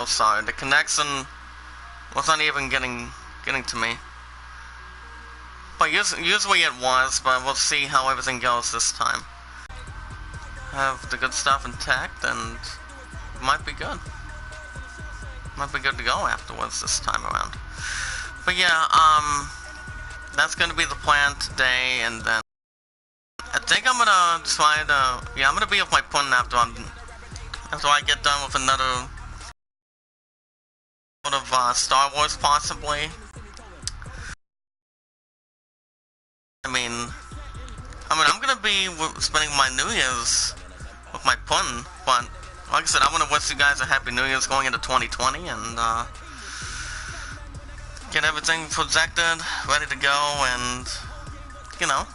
Oh, sorry, the connection was not even getting to me. But usually it was, but we'll see how everything goes this time. Have the good stuff intact, and it might be good. Might be good to go afterwards this time around. But yeah, that's gonna be the plan today, and then I think I'm gonna try to, I'm gonna be with my punt after I get done with another sort of Star Wars possibly. I'm gonna be spending my New Year's with my punt, but like I said, I want to wish you guys a Happy New Year's going into 2020, and get everything projected, ready to go, and a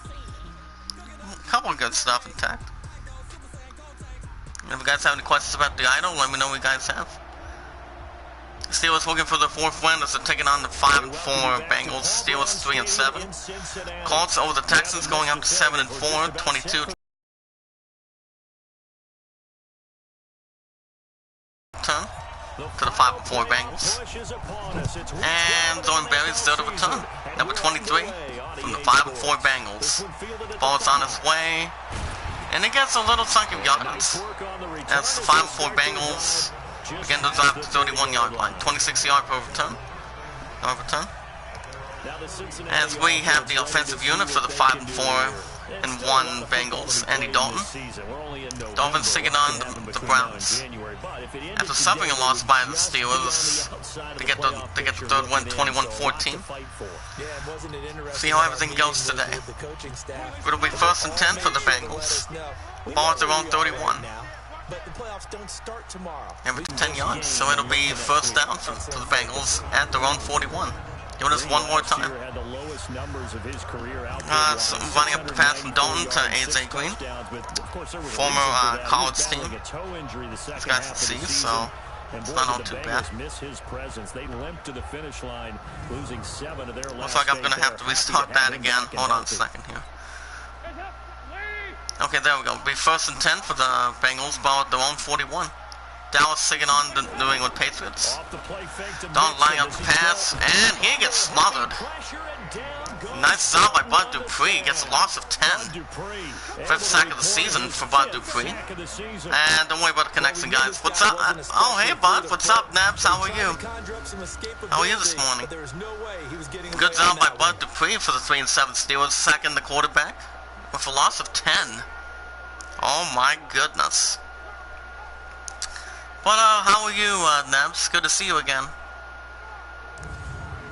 couple of good stuff intact. If you guys have any questions about the idol, let me know what you guys have. Steelers looking for the fourth win as they're taking on the 5-4 Bengals. Steelers 3-7. Colts over the Texans going up to 7-4, 22 turn to the 5-4 Bengals. And throwing Berry's third of a ton. Number 23 from the 5-4 Bengals. Ball's on its way. And it gets a little chunk of yards. That's the 5-4 Bengals. Again, those are the 31-yard line. 26-yard per return. As we have the offensive unit for the 5-4 and 1 Bengals, Andy Dalton. Dolphins taking on the Browns. After suffering a loss by the Steelers, they get the third win, 21-14. See how everything goes today. It'll be 1st and 10 for the Bengals. Ball at their own 31. Every 10 yards, so it'll be 1st down for the Bengals at their own 41. Doing this one more time. So running up the pass from Dalton to AJ Green, former college team. This guy's the C, so it's not all too bad. Looks like I'm gonna have to restart that again. Hold on a second here. Okay, there we go. It'll be 1st and 10 for the Bengals, ball at their own 41. Dallas taking on the New England Patriots. Dalton lining up the pass, and he gets smothered. Nice job by Bud Dupree. Gets a loss of 10. 5th sack of the season for Bud Dupree. And don't worry about the connection, guys. What's up? Oh, hey, Bud. What's up, Nabs? How are you? How are you this morning? Good job by Bud Dupree for the 3-7 Steelers, sacking the quarterback with a loss of 10. Oh, my goodness. But, how are you, Nebs? Good to see you again.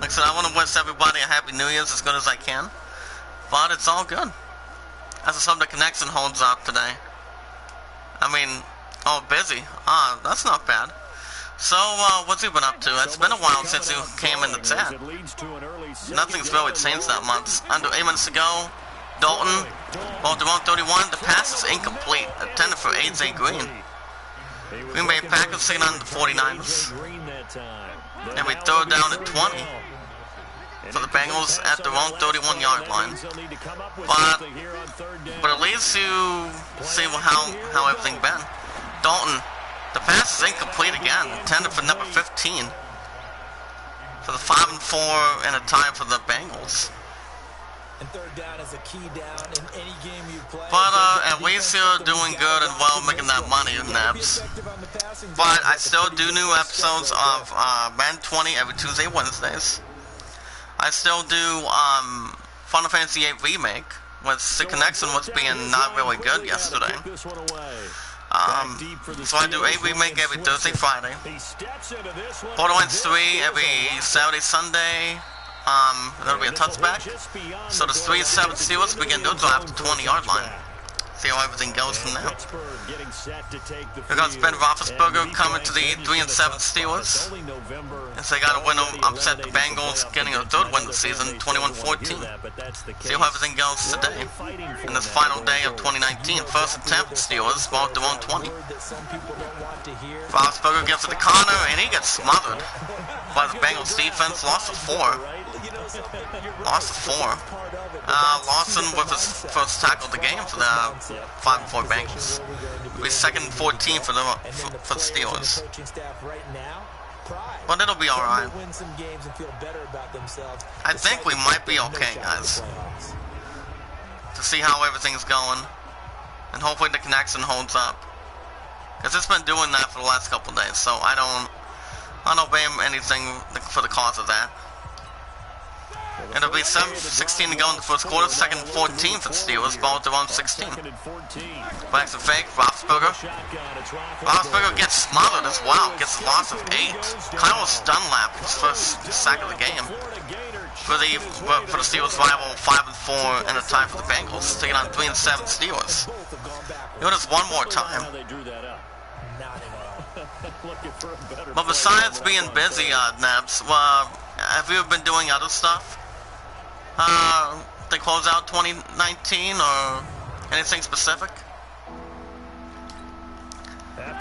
Like I said, I want to wish everybody a Happy New Year's as good as I can. But it's all good. As some of the connection holds up today. Busy. That's not bad. So, what's you been up to? It's been a while since you came in the chat. Nothing's really changed that much. Under 8 minutes to go, Dalton, ball to 131. The pass is incomplete. Intended for AJ Green. Green Bay Packers taking on the 49ers. And we throw it down at 20 for the Bengals at their own 31-yard line. But at least you see how everything been. Dalton, the pass is incomplete again. Intended for number 15 for the 5-4 and a tie for the Bengals. And third down is a key down in any game you play. But at least you're doing good and well, making that money, Nabs. But I still do new episodes of Madden 20 every Tuesday, Wednesdays. I still do Final Fantasy 8 Remake, which the connection was being not really good yesterday. So I do 8 Remake every Thursday, Friday. Borderlands 3 every Saturday, Sunday. That'll be a touchback. So the 3-7 Steelers begin their drive to the 20-yard line. See how everything goes from there. Here comes Ben Roethlisberger coming to the 3-7 Steelers. As they got a win upset the Bengals, getting a third win of the season, 21-14. See how everything goes today. In this final day of 2019, 1st and 10 Steelers, ball at their own 20. Roethlisberger gets to the corner, and he gets smothered by the Bengals defense. Loss of 4. Lawson with his first tackle of the game for the 5-4 Bengals. It'll be 2nd and 14 for the Steelers. But it'll be alright. Win some games and feel better about themselves. I think we might be okay, guys. To see how everything's going. And hopefully the connection holds up. Because it's been doing that for the last couple days, so I don't blame anything for the cause of that. It'll be 7:16 to go in the first quarter, second and 14 for the Steelers, ball at their own 16. Backs a fake, Roethlisberger. Roethlisberger gets smothered as well, gets a loss of 8. Kyle Dunlap, his first sack of the game. For the Steelers' rival 5-4 and a tie for the Bengals, taking on 3-7 Steelers. Notice one more time. But besides being busy, Nebs, have you been doing other stuff? To close out 2019 or anything specific?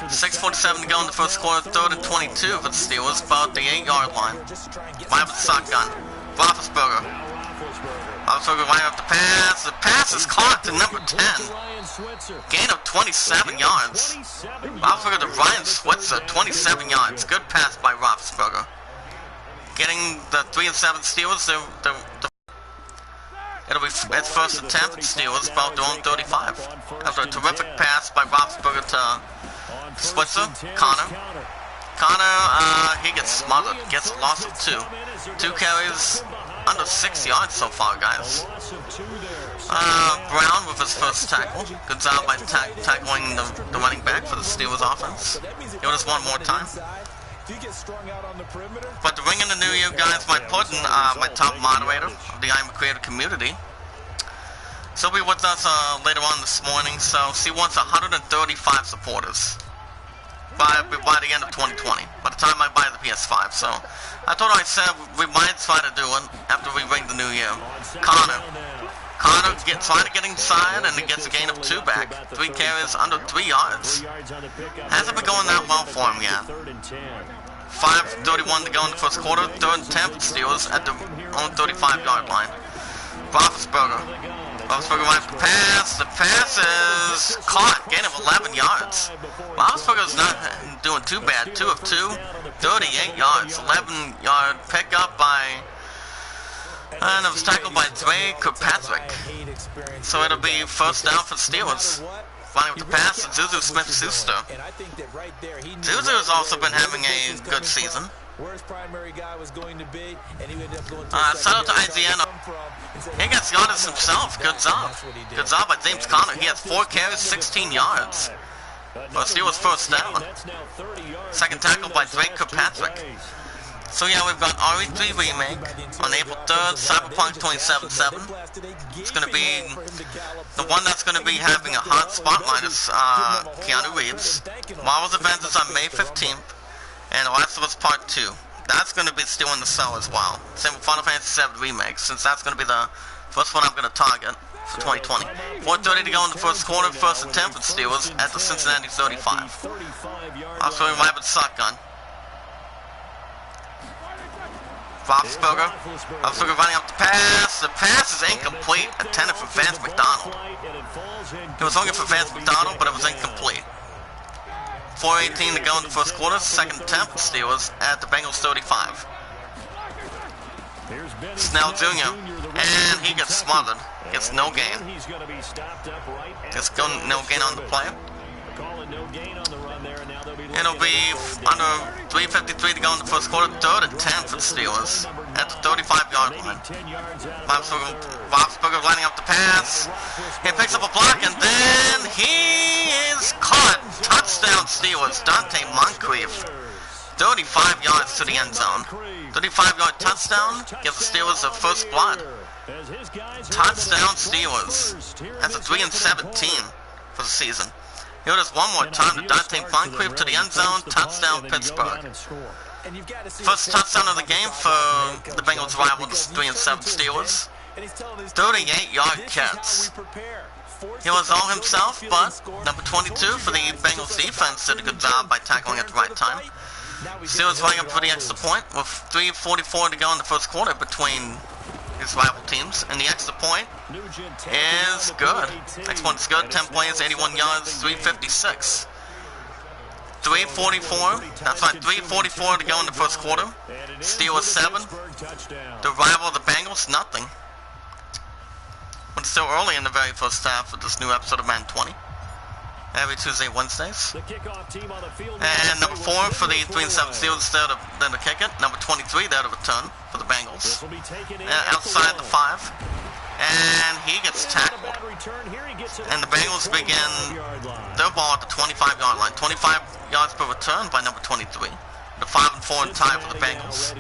6:47 to go in the first quarter, 3rd and 22 for the Steelers, about the 8-yard line. Live with the shotgun. Roethlisberger. Roethlisberger lining up the pass. The pass is caught to number 10. Gain of 27 yards. Roethlisberger to Ryan Switzer, 27 yards. Good pass by Roethlisberger. Getting the 3-7 Steelers. It's first and 10 for the Steelers, about their own 35. After a terrific pass by Roethlisberger to Switzer, Connor, he gets smothered, gets a loss of 2. 2 carries, under 6 yards so far, guys. Brown with his first tackle. Good job by tackling the running back for the Steelers offense. Give us one more time. But to ring in the new year, guys, my Puddin, my top moderator of the I'm a Creator community, she'll be with us later on this morning. So she wants 135 supporters by the end of 2020, by the time I buy the PS5. So I told her, I said we might try to do it after we ring the new year. Connor trying to get inside, and he gets a gain of 2 back. 3 carries, under 3 yards. Hasn't been going that well for him yet. 5:31 to go in the first quarter, 3rd and 10 for the Steelers at their own 35-yard line. Roethlisberger lines the pass. The pass is caught. Gain of 11 yards. Roethlisberger's not doing too bad. 2 of 2, 38 yards. 11-yard pickup by, and it was tackled by Dre Kirkpatrick. So it'll be first down for the Steelers. Running with the pass, Juju Smith-Schuster. Juju has also been having a good season. Shout out to IGN. He gets yards himself. Good job. Good job by James Conner. He has 4 carries, 16 yards. But Steelers first down. Second tackle by Drake Kirkpatrick. So yeah, we've got RE3 Remake on April 3rd, Cyberpunk 2077. It's going to be, the one that's going to be having a hot spotlight is Keanu Reeves. Marvel's Avengers on May 15th, and The Last of Us Part 2. That's going to be still in the cell as well. Same with Final Fantasy VII Remake, since that's going to be the first one I'm going to target for 2020. 4:30 to go in the first quarter, 1st and 10 for the Steelers at the Cincinnati 35. Also in live with shotgun. Roethlisberger running up the pass. The pass is incomplete. Intended for Vance McDonald. It was only for Vance McDonald, but it was incomplete. 4:18 to go in the first quarter. 2nd and 10 for the Steelers at the Bengals 35. Snell Jr. And he gets smothered. Gets no gain. Gets no gain on the play. It'll be under 3:53 to go in the first quarter, 3rd and 10 for the Steelers at the 35-yard line. Roethlisberger lining up the pass. He picks up a block, and then he is caught. Touchdown Steelers. Dante Moncrief. 35 yards to the end zone. 35-yard touchdown gives the Steelers their first blood. Touchdown Steelers. That's a 3-17 for the season. Here it is one more time to Dante Moncrief to the end zone. Touchdown Pittsburgh. First touchdown of the game for the Bengals' rival, the 3-7 Steelers. 38-yard catch. He was all himself, but number 22 for the Bengals defense did a good job by tackling at the right time. Steelers running up for the extra point with 3:44 to go in the first quarter between his rival teams, and the extra point is good. Next point is good. 10 plays, 81 yards, 356. 3:44. That's right, 3:44 to go in the first quarter. Steelers 7. The rival of the Bengals, nothing. But it's still early in the very first half of this new episode of Madden 20. Every Tuesday, Wednesdays. And number 4 for the 3-7 Steelers there to kick it. Number 23 there to return for the Bengals. Outside the 5. And he gets tackled. And the Bengals begin their ball at the 25-yard line. 25 yards per return by number 23. The 5-4 tie for the Bengals.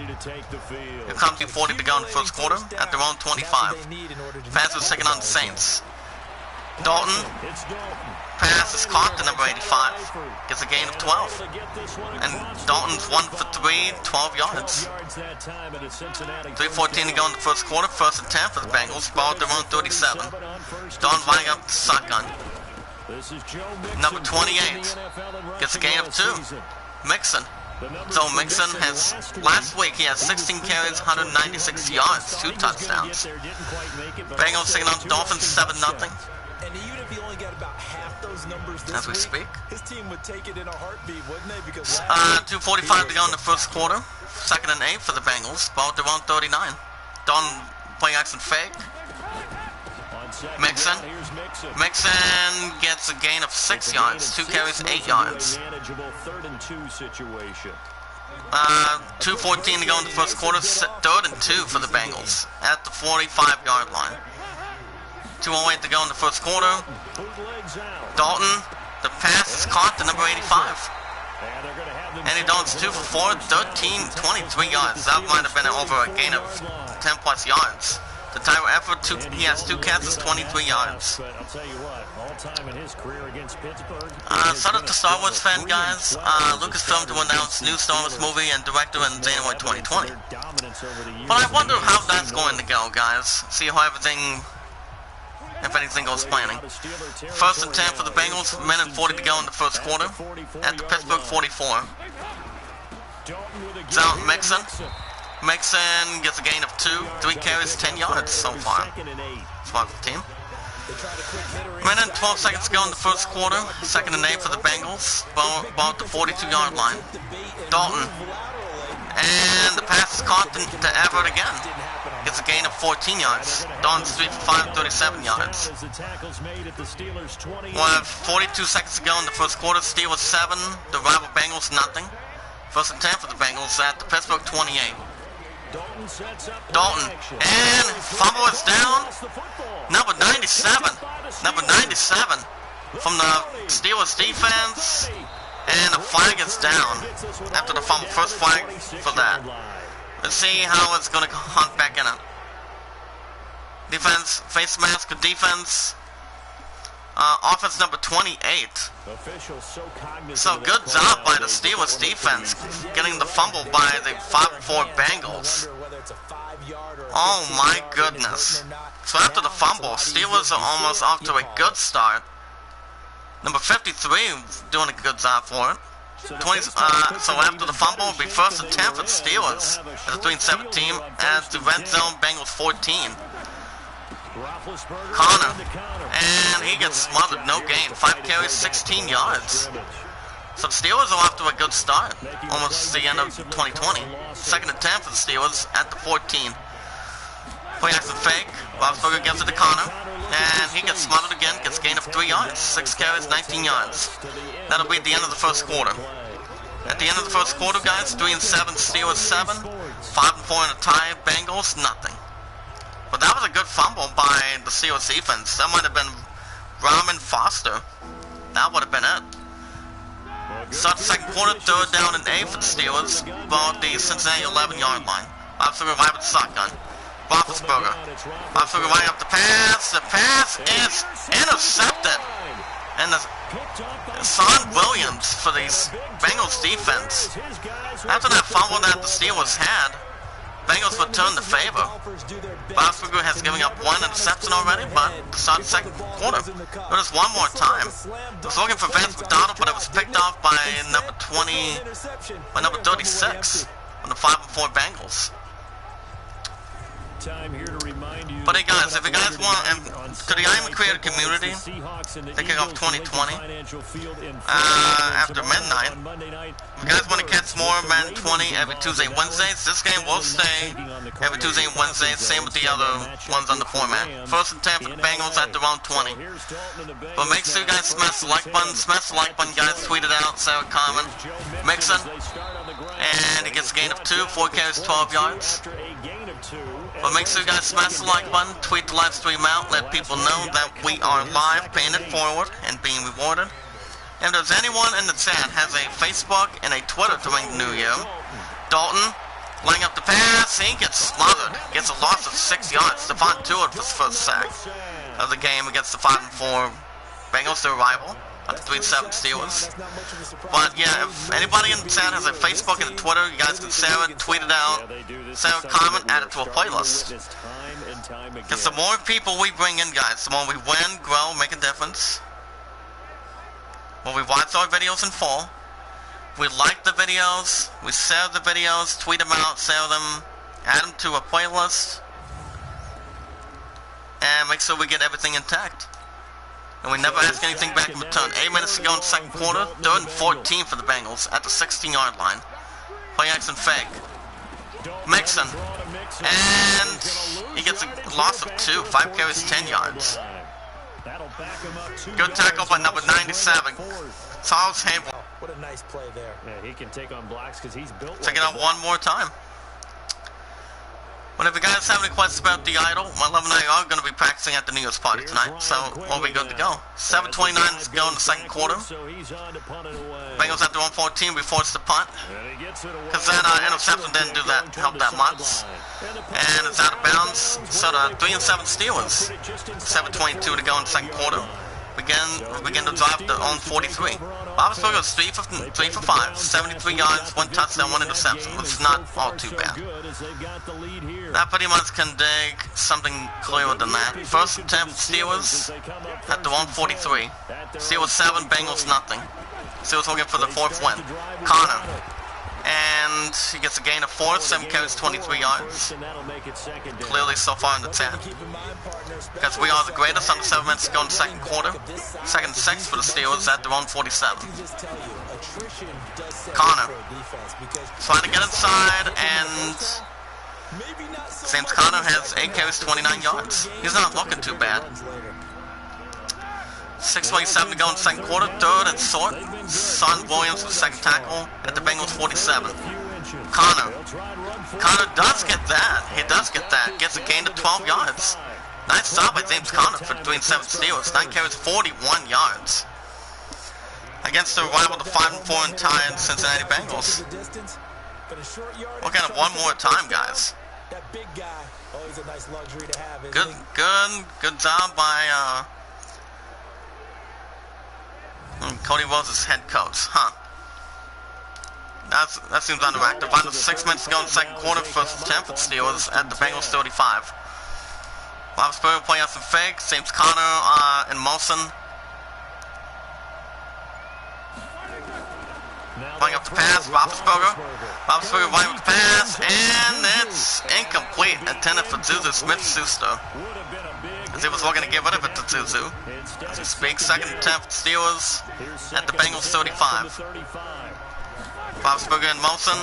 Here comes 2:40 to go in the first quarter at their own 25. Pass was taken on the Saints. Dalton. Pass is caught to number 85. Gets a gain of 12. And Dalton's 1 for 3, 12 yards. 3:14 to go in the first quarter. 1st and 10 for the Bengals. Ball at their own 37. Dalton lining up the shotgun. Number 28 gets a gain of 2. Mixon. So Mixon has, last week he had 16 carries, 196 yards, 2 touchdowns. Bengals taking on the Dolphins 7-0. And even if he only got about half those numbers this as we speak. His team would take it in a heartbeat, wouldn't they? Because 2:45 to go in the first quarter. 2nd and 8 for the Bengals. Ball at their own 39. Dalton playing action fake. Mixon gets a gain of 6 yards. 2 carries, 8 yards. 2:14 to go in the first quarter. 3rd and 2 for the Bengals at the 45-yard line. 2:08 to go in the first quarter. Dalton, the pass is caught to number 85. Andy Dalton's 2 for 4, 23 yards. That might have been over a gain of 10 plus yards. The entire effort, he has 2 catches, 23 yards. Shout out to Star Wars fan guys. Lucasfilm to announce new Star Wars movie and director in January 2020. But I wonder how that's going to go, guys. See how everything, if anything goes planning. 1st and 10 for the Bengals, 1:40 to go in the first quarter at the Pittsburgh 44. It's out Mixon. Mixon gets a gain of 2, 3 carries, 10 yards so far. Smart for the team. 12 seconds to go in the first quarter. 2nd and 8 for the Bengals. Ball at the 42-yard line. Dalton. And the pass is caught to Everett again. Gets a gain of 14 yards. Dalton's 3 for 5, 37 yards. We'll have 42 seconds to go in the first quarter. Steelers 7. The rival Bengals nothing. 1st and 10 for the Bengals at the Pittsburgh 28. Dalton, and fumble is down. Number 97 from the Steelers defense, and the flag is down after the fumble. First flag for that. Let's see how it's going to hunt back in it. Defense, face mask of defense. Offense number 28. So good job by the Steelers defense getting the fumble by the 5-4 Bengals. Oh my goodness. So after the fumble, Steelers are almost off to a good start. Number 53 doing a good job for it. So after the fumble, it'll be 1st and 10 for the Steelers as a 3-7 team at the red zone. Bengals 14. Connor, and he gets smothered, no gain, 5 carries, 16 yards. So the Steelers are off to a good start, almost the end of 2020. 2nd and 10 for the Steelers at the 14. Play action fake, Roethlisberger gives it to Connor, and he gets smothered again, gets a gain of 3 yards, 6 carries, 19 yards. That'll be at the end of the first quarter. At the end of the first quarter, guys, 3-7, Steelers 7, 5-4 in a tie, Bengals nothing. But that was a good fumble by the Steelers defense. That might have been Rahman Foster. That would have been it. Start the second quarter, 3rd down and 8 for the Steelers. Ball at the Cincinnati 11-yard line. Roethlisberger right with the shotgun. Roethlisberger right up the pass. The pass is intercepted. And the Son Williams for the Bengals defense. After that fumble that the Steelers had, Bengals return the favor. Roethlisberger has given up 1 interception already, but to start the second quarter, notice one more time. I was looking for Vance McDonald, but it was picked off by number 36 on the 5-4 Bengals. Time here to remind you But hey guys, if you guys want, to the I'm a Creator community, thinking of 2020, after midnight, if you guys want to catch more Madden 20 every Tuesday and Wednesdays, this game will stay every Tuesday and Wednesday, same with the other ones on the format. First and 10 for the Bengals at around 20. But make sure you guys smash the like button, guys, tweet it out, say a comment. Mixon, and he gets a gain of 2, 4 carries, 12 yards. But make sure you guys smash the like button, tweet the live stream out, let people know that we are live, paying it forward, and being rewarded. And if there's anyone in the chat has a Facebook and a Twitter during the new year, Dalton, laying up the pass, he gets smothered, gets a loss of 6 yards. Stephon Tuitt for his first sack of the game against the 5-4 Bengals, their rival, at the 3-7 Steelers. But yeah, if anybody in the chat has a Facebook and a Twitter, you guys can share it, tweet it out, share a comment, add it to a playlist. Because the more people we bring in, guys, the more we win, grow, make a difference. When we watch our videos in full, we like the videos, we share the videos, tweet them out, share them, add them to a playlist, and make sure we get everything intact. And we never ask anything back in return. 8 minutes to go in the second quarter, 3rd and 14 for the Bengals at the 16-yard line. Play action fake. Mixon, and he gets a loss of 2, 5 carries, 10 yards. Good tackle by number 97, Charles Hable. What a nice play there. Yeah, he can take on blocks because he's built. Check it out one more time. Well, if you guys have any questions about the idol, my love and I are going to be practicing at the New Year's party tonight, so we'll be good to go. 7:29 to go in the second quarter. Bengals at their own 14, we forced the punt. Because that interception didn't do that, help that much. And it's out of bounds, so the 3-7 Steelers. 7:22 to go in the second quarter. Begin to drive their own 43. Roethlisberger was 3 for 5, 73 yards, 1 touchdown, 1 interception, which is not all too bad. That pretty much can dig something clearer than that. First and 10 for Steelers at their own 43. Steelers 7, Bengals nothing. Steelers looking for the 4th win. Connor. And he gets a gain of 4, 7 carries, 23 yards. Clearly so far in the 10. Because we are the greatest under 7 minutes to go in the second quarter. 2nd and 6 for the Steelers at their own 47. Connor trying to get inside, and James Connor has 8 carries, 29 yards. He's not looking too bad. 6:27 to go in the second quarter, 3rd and short. Son Williams with the second tackle at the Bengals 47. Connor does get that. He does get that. Gets a gain of 12 yards. Nice job by James Connor for the 3-7 Steelers. 9 carries, 41 yards. Against their rival, the 5-4 and tied Cincinnati Bengals. Look at it one more time, guys. Good job by Cody Rhodes' head coach, that seems underactive. Under 6 minutes to go in the second quarter, 1st and 10 for the Steelers at the Bengals 35. Roethlisberger playing out some fake. James Connor in motion. Playing up the pass. Roethlisberger running with the pass, and it's incomplete. Intended for Juju Smith-Schuster, as he was looking to get rid of it to Juju. As we speak, 2nd and 10 for the Steelers at the Bengals 35. Roethlisberger in motion.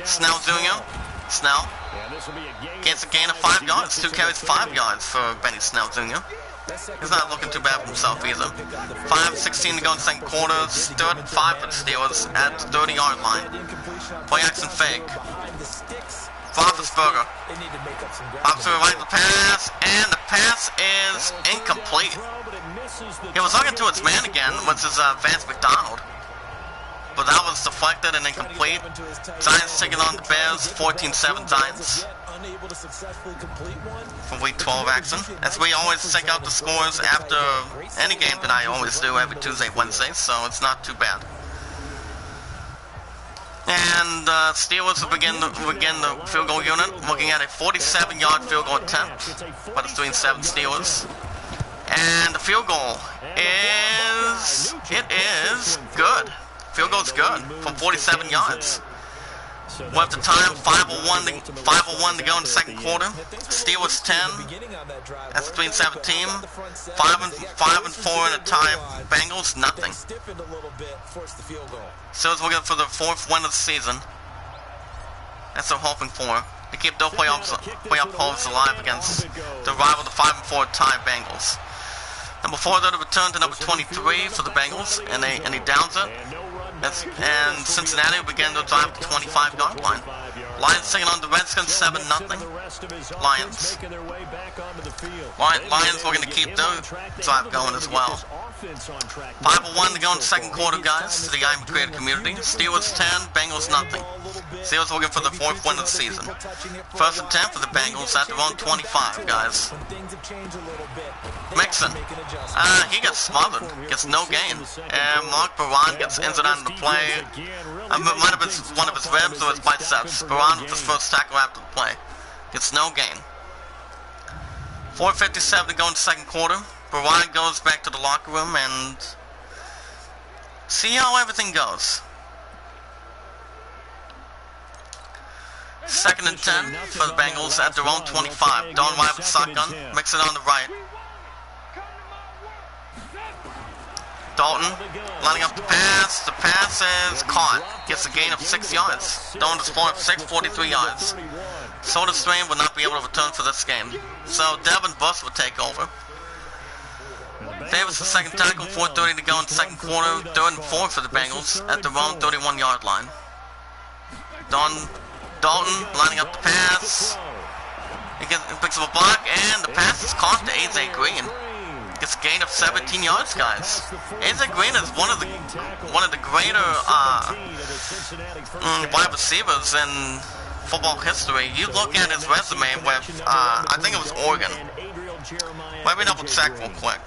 Snell Jr. Snell gets a gain of 5 yards. 2 carries, 5 yards for Benny Snell Jr. He's not looking too bad for himself either. 5:16 to go in the second quarter. 3rd and 5 for the Steelers at the 30-yard line. Play action fake. Roethlisberger right to the pass, and the pass is incomplete. He was looking to its man again, which is Vance McDonald. But that was deflected and incomplete. Giants taking on the Bears, 14-7 Giants. For Week 12 action. As we always check out the scores after any game that I always do every Tuesday, Wednesday, so it's not too bad. And Steelers will begin the field goal unit, looking at a 47-yard field goal attempt by the 3-7 Steelers. And the field goal is good. Field goal's good from 47 yards. We're at the time, 5:01 to go in the second quarter. Steelers 10. That's between 7 team. 5 and 4 in a tie. Bengals nothing. Steelers looking for the 4th win of the season. That's what they're hoping for. To keep their playoff hopes alive against the rival, the 5 and 4 tie Bengals. Number 4 then returned to number 23 for the Bengals, and he downs it. And Cincinnati will begin to drive to the 25-yard line. Lions taking on the Redskins 7-0. Lions. Lions looking to keep their drive going as well. 5:01 to go in the second quarter, guys, to the IM created community. Steelers 10, Bengals nothing. Steelers looking for the 4th win of the season. 1st and 10 for the Bengals at their own 25, guys. Mixon. He gets smothered. Gets no gain. And Mark Baran gets injured out of the play. Might have been one of his ribs or his biceps. Baran with his first tackle after the play. Gets no gain. 4:57 to go in the second quarter. Baran goes back to the locker room and see how everything goes. 2nd and 10 for the Bengals at their own 25. Don White with shotgun. Mixon on the right. Dalton lining up the pass. The pass is caught. Gets a gain of 6 yards. Dalton display of 43 yards. Soda Stream will not be able to return for this game. So Devin Bush will take over. Davis the second tackle. 4:30 to go in the second quarter. 3rd and 4 for the Bengals at their own 31-yard line. Dalton lining up the pass. He picks up a block, and the pass is caught to AJ Green. Gets a gain of 17 yards, guys. AJ Green is one of the greater wide receivers in football history. You look at his resume with I think it was Oregon. Let me double check real quick.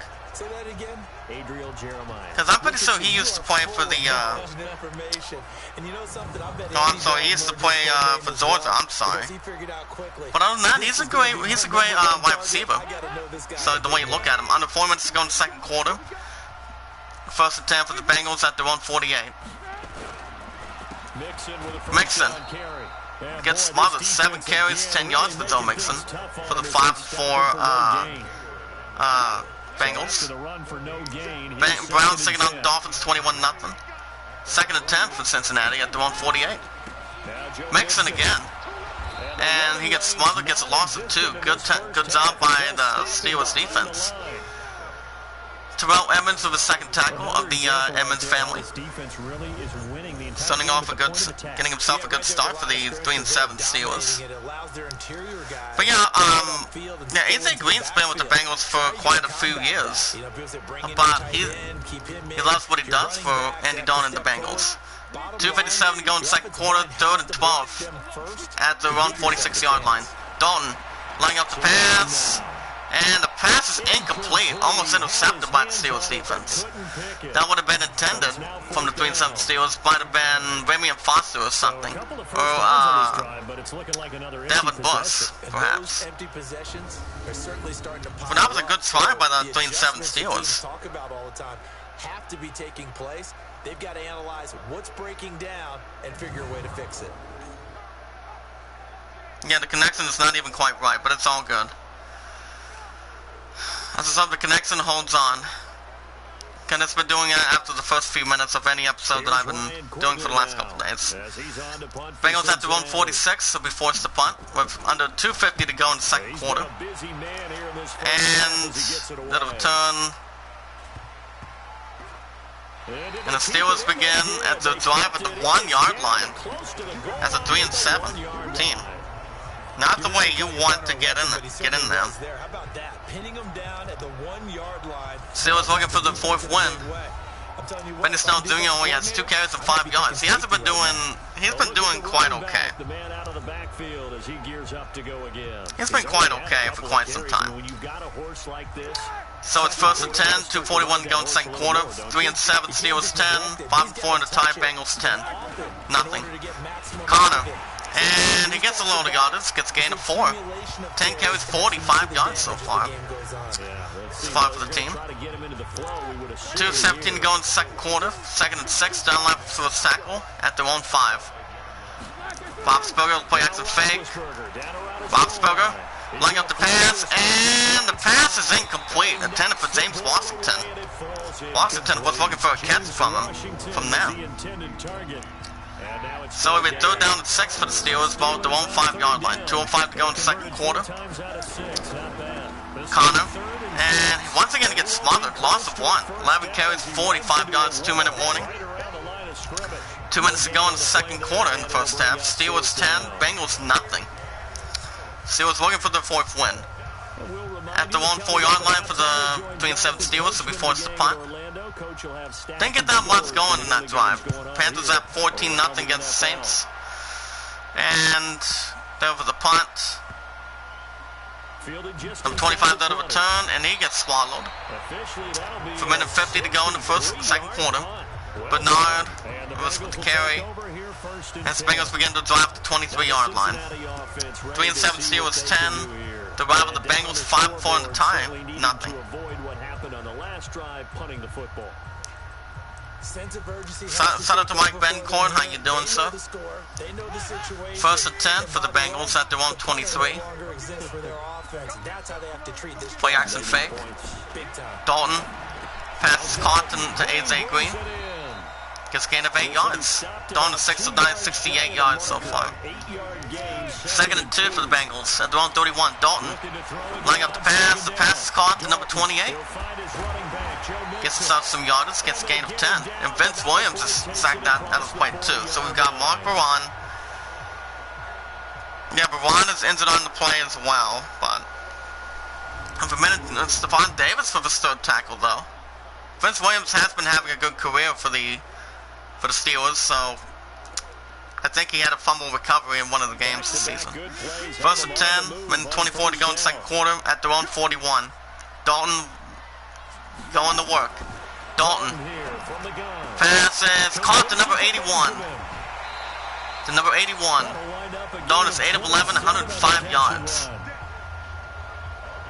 Because I'm pretty sure he used to play for the no, I'm sorry, he used to play for Georgia, I'm sorry. But other than that, he's a great wide receiver. So the way you look at him. Under 4 minutes to go in the second quarter. 1st and 10 for the Bengals at their own 48. Mixon gets smothered. 7 carries, 10 yards for Joe Mixon for the 5 and 4 Bengals. Browns taking on the Dolphins 21-0. 2nd and 10 for Cincinnati at their own 48. Mixon again. And he gets smothered, gets a loss of 2. Good job by the Steelers defense. Terrell Edmonds with the second tackle of the Edmonds family. Getting himself a good start for the 3-7 Steelers. But yeah, AJ Green's been with the Bengals for quite a few years. But he loves what he does for Andy Dalton and the Bengals. 2:57 to go in the second quarter, 3rd and 12 at the around 46-yard line. Dalton lining up the pass. And the pass is incomplete, almost intercepted by the Steelers defense. That would have been intended from the 3-7 Steelers. Might have been Ramian Foster or something. Or Devin Bush, perhaps. But that was a good try by the 3-7 Steelers. Have to be taking place. They've got to analyze what's breaking down and figure a way to fix it. Yeah, the connection is not even quite right, but it's all good. As I said, the connection holds on. And it's been doing it after the first few minutes of any episode that I've been doing for the last couple of days. Bengals at their own 46, so be forced to punt with under 2:50 to go in the second quarter. And the return. And the Steelers begin at the drive at the 1-yard line. As a 3-7 team. Not the way you want to get in there. Steelers looking for the 4th win. Benny Snell Jr. only has 2 carries and 5 yards. He's been doing quite okay. He's been quite okay for quite some time. So it's 1st and 10, 2:41 to go in the second quarter. 3-7 Steelers 10, 5 and 4 in the tie, Bengals 10. Nothing. Connor. And he gets a load of yards, gets a gain of 4. 10 carries, 45 yards so far. It's 5 for the team. 2:17 to go in the second quarter. 2nd and 6, down left for a tackle at their own 5. Roethlisberger, play action fake. Roethlisberger, laying up the pass, and the pass is incomplete. Intended for James Washington. Washington was looking for a catch from him, from there. So we have 3rd down and 6 for the Steelers, ball at their own 5-yard line. 2:05 to go in the second quarter. Connor, and once again he gets smothered. Loss of 1. 11 carries, 45 yards, 2-minute warning. 2 minutes to go in the second quarter in the first half. Steelers 10, Bengals nothing. Steelers looking for their 4th win. At their own 4-yard line for the 3-7 Steelers, so we forced to punt. Didn't get that much going in that drive. Panthers up 14-0 against the Saints. And there for the punt. Number 25 there to return, and he gets swallowed. For a minute 50 to go in the second quarter. Bernard was with the carry. And Bengals begin to drive the 23-yard line. 3-7 Steelers 10. The rival the Bengals 5-4 in the time. Nothing. Shout out to Mike Bencorn. How you doing, sir? 1st and 10 for the Bengals at their own 23. Play action fake. Dalton. Pass is caught to AJ Green. Gets a gain of 8 yards. Dalton is 6 of 9, 68 yards so far. 2nd and 2 for the Bengals at their own 31. Dalton laying up the pass. The pass is caught to number 28. Gets himself some yardage. Gets a gain of 10. And Vince Williams is sacked out of play too. So we've got Mark Baron. Yeah, Baron is injured on the play as well. But for a minute, it's Stephon Davis for the 3rd tackle though. Vince Williams has been having a good career for the Steelers, so I think he had a fumble recovery in one of the games this season. 1st and 10, minute 24 to go in the second quarter at their own 41. Dalton going to work. Dalton passes, caught to number 81. To number 81. Dalton is 8 of 11, 105 yards.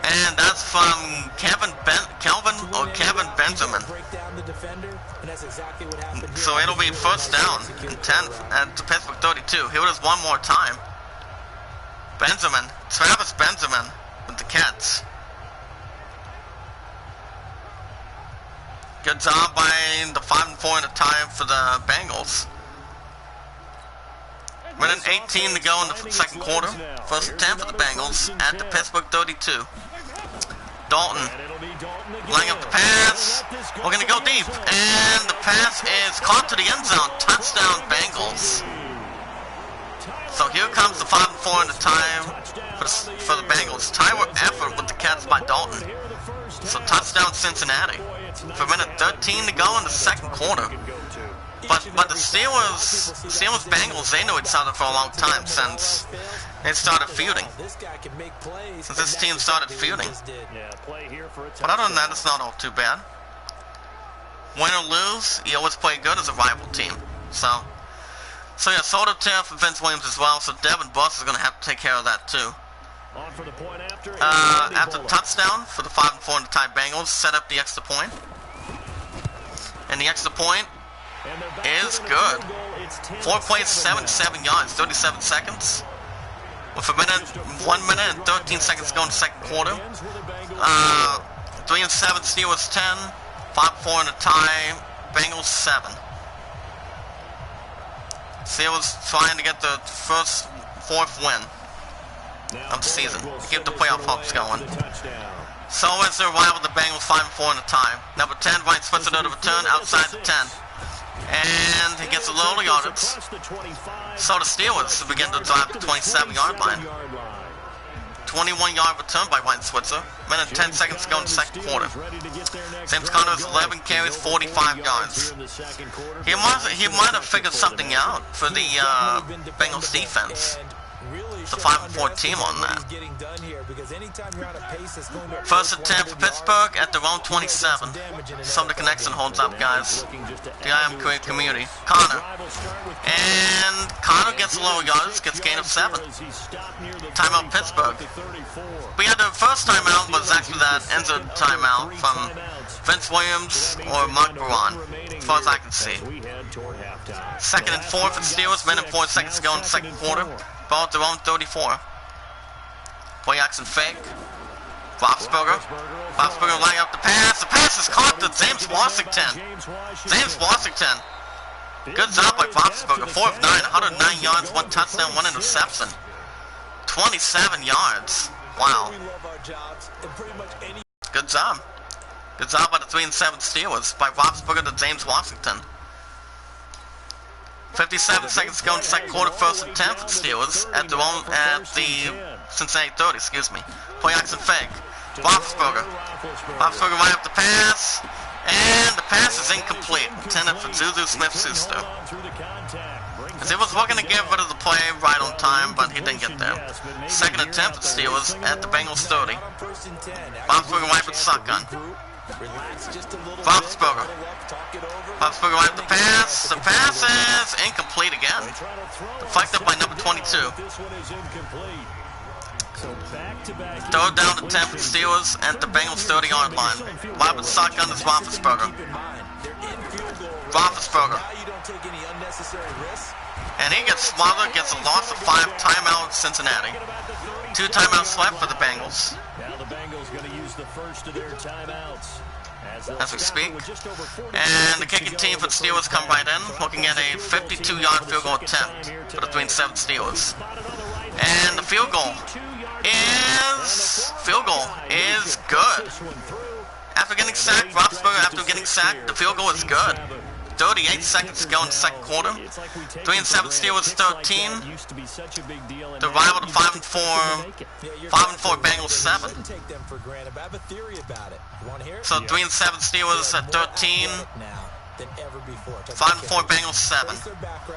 And that's from Kevin Benjamin. So it'll be 1st down and 10 at the Pittsburgh 32. Here it is one more time. Travis Benjamin with the catch. Good job by the 5-4 in the time for the Bengals. Minute 18 to go in the second quarter. 1st and 10 for the Bengals at the Pittsburgh 32. Dalton laying up the pass. We're going to go deep. And the pass is caught to the end zone. Touchdown Bengals. So here comes the 5-4 in the time for the Bengals. Tyler effort with the catch by Dalton. So touchdown Cincinnati. For a minute 13 to go in the second quarter. But the Steelers Bengals, they know each other for a long time since they started feuding. Since this team started feuding. But other than that, it's not all too bad. Win or lose, you always play good as a rival team. So yeah, soda tear for Vince Williams as well. So Devin Buss is going to have to take care of that too. After the touchdown for the 5-4 in the tie Bengals, set up the extra point. And the extra point is good. 4 plays, 77 yards, 37 seconds. With 1 minute and 13 seconds to go in the second quarter. 3-7 Steelers 10, 5-4 in the tie, Bengals 7. Steelers trying to get the 4th win of the season. Keep the playoff hopes going. So as their rival, the Bengals 5-4 in the tie. Number 10, Ryan Switzer to return outside the 10. And he gets a little yardage. So the Steelers begin to drive the 27-yard line. 21-yard return by Ryan Switzer. Minute 10 seconds to go in the second quarter. James Conner has 11 carries, 45 yards. He might have figured something out for the Bengals defense. The 5-4 team on that. 1st and 10 for Pittsburgh at their own 27. So the connection holds up, guys. The IM community. Connor. And Connor gets a little yards, gets gain of 7. Timeout Pittsburgh. We had the first timeout was actually that injured timeout from Vince Williams or Mark Baron, as far as I can see. Second and 4 for the Steelers. Minute and 4 seconds to go in the second quarter. Ball at their own 34. Play action fake. Roethlisberger lining up the pass. The pass is caught to James Washington. James Washington. Good job by Roethlisberger. 4 of 9, 109 yards, 1 touchdown, 1 interception. 27 yards. Wow. Good job. Good job by the 3-7 Steelers by Roethlisberger to James Washington. 57 seconds to go in the second quarter. First and 10 for the Steelers at their own, at the Cincinnati 30, excuse me. Play action fake. Roethlisberger right up the pass, and the pass is incomplete. Intended for Juju Smith-Schuster. As he was looking to get rid of the play right on time, but he didn't get there. Second attempt for the Steelers at the Bengals 30. Roethlisberger right with the shotgun. Roethlisberger right up the pass. The pass is incomplete again. Deflected by number 22. Third down to 10 for the Steelers at the Bengals 30-yard line. Right with the shotgun is Roethlisberger. And he gets smothered, gets a loss of 5 timeouts Cincinnati. 2 timeouts left for the Bengals. Now the Bengals going to use the first of their timeouts as we speak. And the kicking team for the Steelers come right in, looking at a 52-yard field goal attempt for the 3-7 Steelers. And the field goal is good. After getting sacked, Roethlisberger after getting sacked, the field goal is good. 38 seconds to go in the second quarter. 3-7 Steelers 13. The rival to 5-4 Bengals 7. So 3-7 Steelers at 13. 5-4 Bengals 7.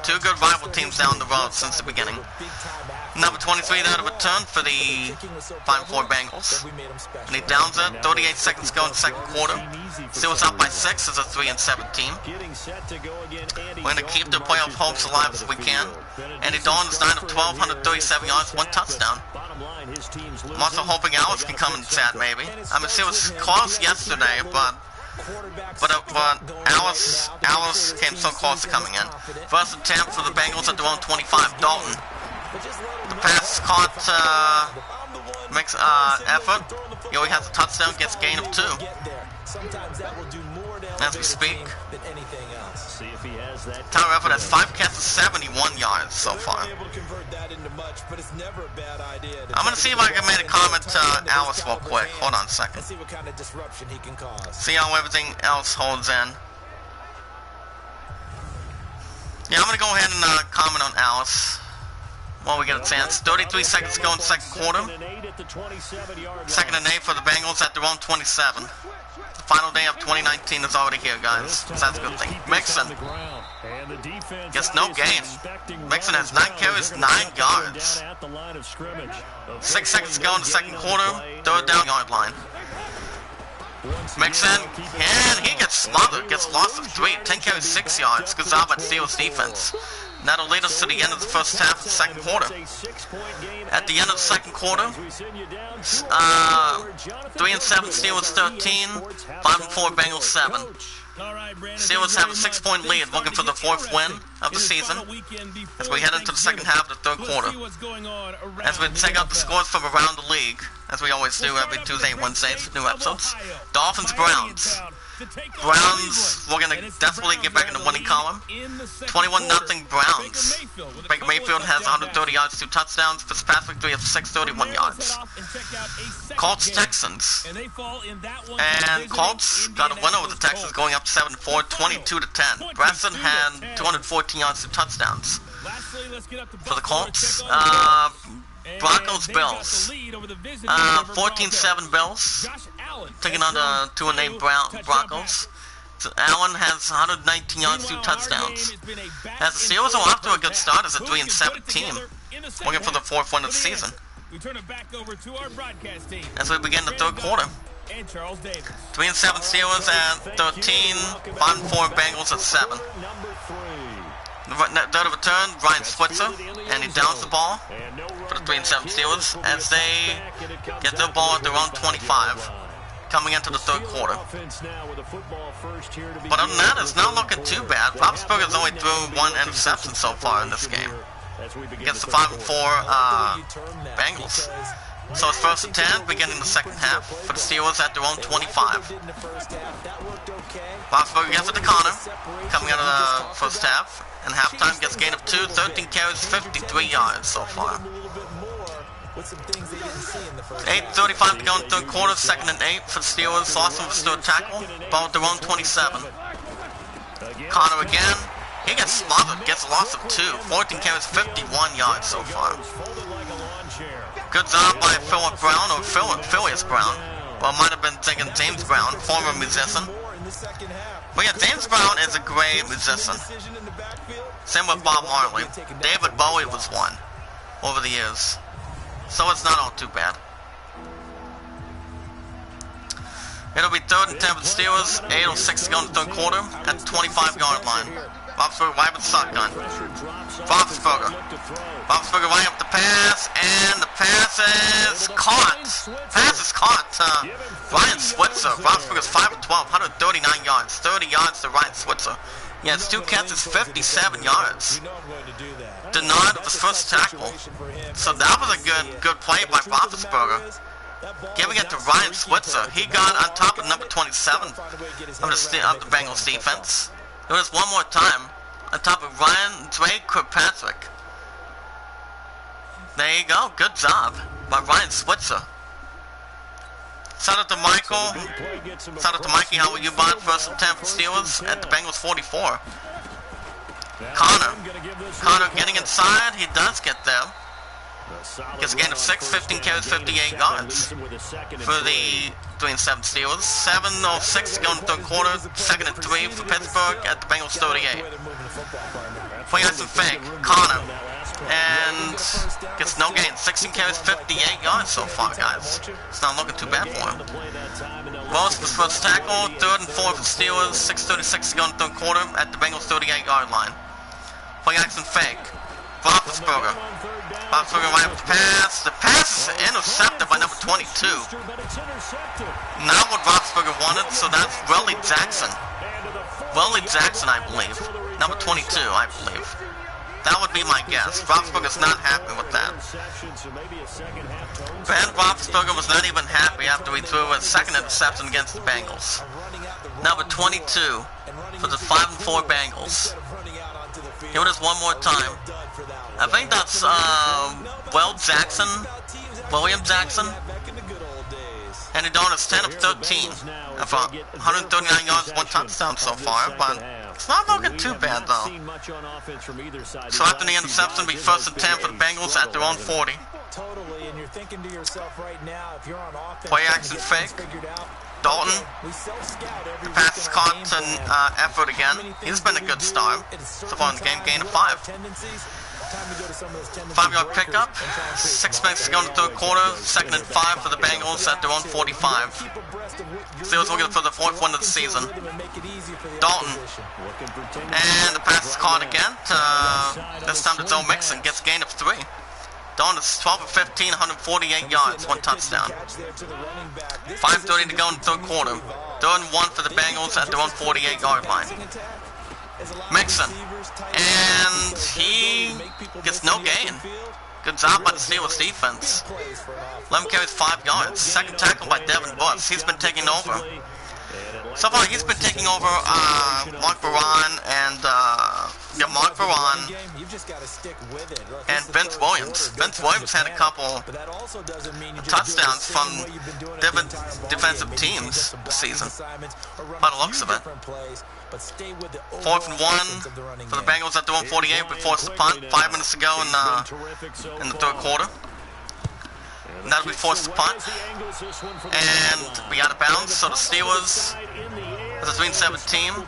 2 good rival teams down the road since the beginning. Number 23 there to return for the 5-4 Bengals. And he downs it. 38 seconds to go in the second quarter. Steelers up by 6 as a 3-7 team. We're going to keep their playoff hopes alive as we can. Andy Dalton is 9 of 12, 137 yards, 1 touchdown. I'm also hoping Alice can come in chat maybe. I mean, it was close yesterday, but Alice came so close to coming in. First attempt for the Bengals at their own 25. Dalton. The pass is caught, makes effort. He only has a touchdown, gets gain of 2. As we speak. Tyler Effort has 5 catches, 71 yards so far. I'm going to see if I can make a comment to Alice real quick. Hold on a second. See how everything else holds in. Yeah, I'm going to go ahead and comment on Alice while we get a chance. 33 seconds to go in the second quarter. Second and 8 for the Bengals at their own 27. The final day of 2019 is already here, guys. So that's a good thing. Mixon gets no gain. Mixon has 9 carries, 9 yards. 6 seconds to go in the second quarter. Third down yard line. Mixon, and he gets smothered. Gets lost of 3. 10 carries, 6 yards. Good job by the Steelers defense. And that'll lead us to the end of the first half of the second quarter. At the end of the second quarter, 3-7 Steelers 13, 5-4 Bengals 7. Steelers have a 6-point lead, looking for the 4th win of the season as we head into the second half of the third quarter. As we take out the scores from around the league, as we always do every Tuesday and Wednesdays for new episodes. Dolphins, Browns. Browns, we're going to desperately get back in the winning column. 21-0 Browns. Baker Mayfield has 130 yards, 2 touchdowns. Fitzpatrick 3 of 6, 31 yards. Colts, Texans. And Colts got a win over the Texans, going up 7-4, 22-10. Bradson had 214 yards, 2 touchdowns. For the Colts, Broncos, Bills. 14-7 Bills. Taking on the 2-8 Broncos. So Allen has 119 yards, 2 touchdowns. As the Steelers are off to a good start as a 3-7 team, looking for the 4th win of the season. As we begin the third quarter. 3-7 Steelers at 13, 5-4 Bengals at 7. Third of return, Ryan Switzer, and he downs the ball for the 3-7 Steelers as they get their ball at their own 25. coming into the third quarter. But other than that, it's not looking too bad. Roethlisberger's only threw one interception so far in this game against the 5-4 Bengals. So it's 1st and 10, beginning the second half for the Steelers at their own 25. Roethlisberger gets it to Connor, coming out of the first half. And halftime gets a gain of 2, 13 carries, 53 yards so far. 8:35 to go in the third quarter, 2nd and 8 for the Steelers. Lawson was still a tackle, ball at their own 27. Connor again, he gets smothered, gets a loss of 2, 14 carries, 51 yards so far. Good job by Philip Brown, or Phileas Brown. Well, it might have been thinking James Brown, former musician. But yeah, James Brown is a great musician. Same with Bob Marley. David Bowie was one over the years. So it's not all too bad. It'll be 3rd and 10 for the Steelers. 8:06 to go in the third quarter at the 25-yard line. Roethlisberger right with the shotgun. Roethlisberger right up the pass, and the pass is caught. Ryan Switzer. Roethlisberger's 5 of 12, 139 yards. 30 yards to Ryan Switzer. He has 2 catches, 57 yards. Denied of his first tackle. So that was a good play by Roethlisberger. Giving it to Ryan Switzer. He got on top of number 27 of the Bengals defense. Do this one more time. On top of Ryan Drake Kirkpatrick. There you go. Good job by Ryan Switzer. Shout out to Michael. Shout out to Mikey. How were you, bot? 1st and 10 for Steelers at the Bengals 44. Connor getting inside. He does get there. Gets a gain of 6, 15 carries, 58 yards for the 3 and 7 Steelers. 7:06 to go in the third quarter. 2nd and 3 for Pittsburgh at the Bengals 38. Play on some fake. Connor. And gets no gain. 16 carries, 58 yards so far, guys. It's not looking too bad for him. Wells was first tackle. 3rd and 4 for the Steelers. 6:36 to go in the third quarter at the Bengals 38-yard line. Play action fake. Roethlisberger right up the pass. The pass is intercepted by number 22. Not what Roethlisberger wanted, so that's Willie Jackson. I believe. Number 22, I believe. That would be my guess. Roethlisberger's not happy with that. Ben Roethlisberger was not even happy after he threw a 2nd interception against the Bengals. Number 22 for the 5-4 Bengals. Here it is one more time. I think that's William Jackson. And Adonis 10 of 13. 139 yards, 1 touchdown so far, but it's not looking too bad though. So after the interception, it'll be 1st and 10 for the Bengals at their own 40. Play action fake. Dalton. The pass is caught to effort again. He's been a good start so far in the game. Gain of 5. 5-yard pickup. 6 minutes to go in the third quarter. 2nd and 5 for the Bengals at their own 45. Steelers looking for the 4th win of the season. Dalton. And the pass is caught again. This time to Joe Mixon. Gets a gain of 3. Dalton is 12 of 15, 148 yards, 1 touchdown. 5:30 to go in the third quarter. 3rd and 1 for the Bengals at their own 48-yard line. Mixon. And he gets no gain. Good job by the Steelers defense. 11 carries, 5 yards. 2nd tackle by Devin Bush. He's been taking over. So far, he's been taking over Mark Barron and Vince Williams. Vince Williams had a couple touchdowns from different defensive teams this season, by the looks of it. 4th and 1 for the Bengals at the 148. We forced the punt. 5 minutes to go in the third quarter. And that'll be forced to punt. And we out of bounds. So the Steelers, as a 3-17,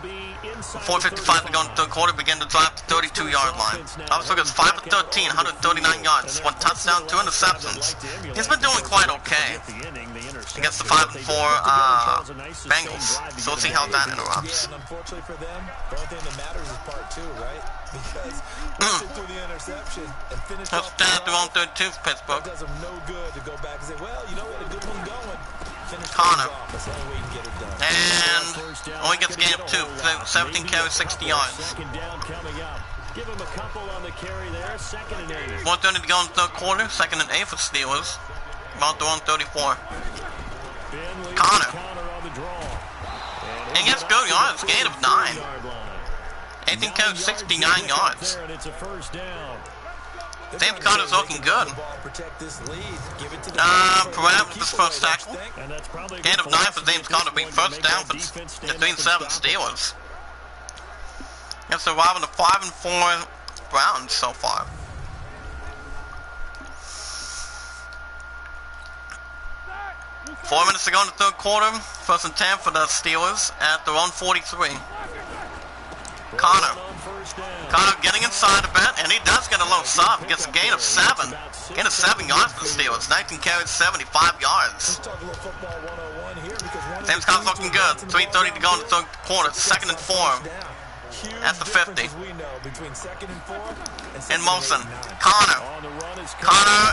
4:55 to go in the third quarter, begin to drive to the 32-yard line. Roethlisberger's 5 of 13, 139 yards, 1 touchdown, 2 interceptions. He's been doing quite okay against the 5-4 Bengals. So we'll see how that interrupts. Unfortunately for them, the only thing that matters is part 2, right? Because through the interception and finish off the 32 for Pittsburgh. It does them no good to go back and say, well, you know, we had a good one going. Connor. And only gets a gain of 2. 17 carries, 60 yards. Second down coming up. Give him a couple on the carry there. 2nd and 8. 1:30 to go in the third quarter. 2nd and 8 for Steelers. About the 134. Connor. And gets good yards. Gain of 9. 18 carries, 69 yards. James Conner's looking good. Perhaps this first tackle. Gain of 9 for James Conner, being first down for the 3-7 Steelers. And surviving the 5-4 Browns so far. Four minutes to go in the third quarter. 1st and 10 for the Steelers at their own 43. Connor getting inside a bit, and he does get a little soft. Gets a gain of 7. Gain of 7 yards for the Steelers. 19 carries, 75 yards. James Conner's looking good. 3:30 to go in the third quarter. 2nd and 4 at the 50. In motion. Connor,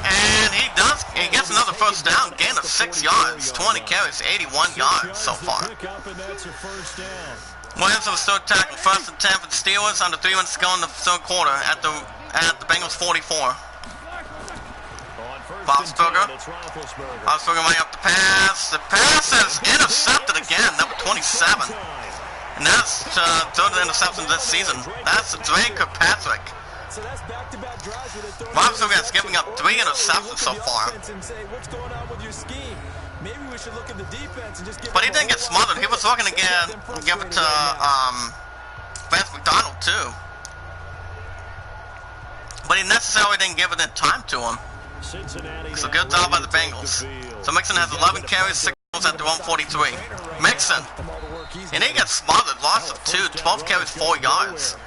and he gets another first down. Gain of 6 yards. 20 carries, 81 yards so far. Williams was third tackle. 1st and 10 for the Steelers. Under 3 minutes to go in the third quarter at the Bengals 44. Roethlisberger running up the pass. The pass is intercepted again. Number 27. And that's third interception this season. That's Drake Kirkpatrick. Roethlisberger is giving up 3 interceptions so far. But he didn't get smothered. He was looking to give it to Vance McDonald too. But he necessarily didn't give it in time to him. So good job by the Bengals. So Mixon has 11 carries, 6 at the 143. Mixon. And he gets smothered, loss of 2, 12 carries, 4 yards.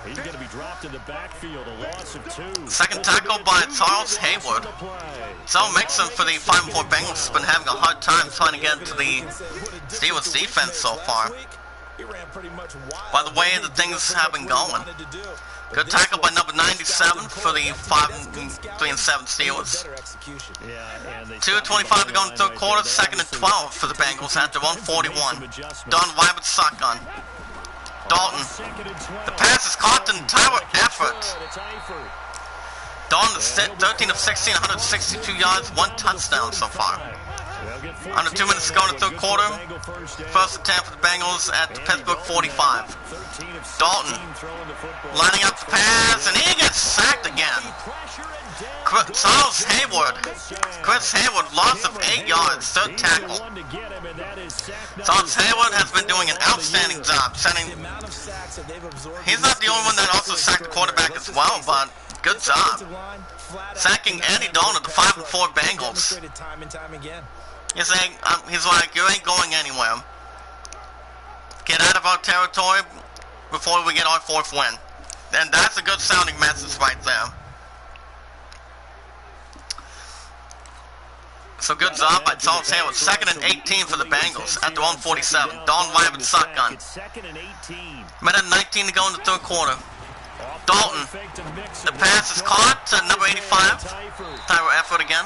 Second tackle by Charles Hayward. So Mixon for the 5-4 Bengals has been having a hard time trying to get into the Steelers defense so far. By the way the things have been going. Good tackle by number 97 for the 3-7 Steelers. 2:25 to go in the third quarter. 2nd and 12 for the Bengals at the 141. Dalton right with shotgun. Dalton. The pass is caught in entire effort. Dalton is 13 of 16, 162 yards, 1 touchdown so far. Under 2 minutes to go in the third quarter. 1st and 10 for the Bengals at the Pittsburgh 45. Dalton lining up the pass, and he gets sacked again. Charles Hayward. Chris Hayward, loss of 8 yards, third tackle. Charles Hayward has been doing an outstanding job setting. He's not the only one that also sacked the quarterback as well, but good job. Sacking Andy Dalton of the 5-4 Bengals. He's like, you ain't going anywhere. Get out of our territory before we get our 4th win. And that's a good sounding message right there. So good job by Charles Hayward. 2nd and 18 for the Bengals at the 147. Dalton White with shotgun. Minute 19 to go in the third quarter. Dalton. The pass is caught to number 85. Tyler Effort again.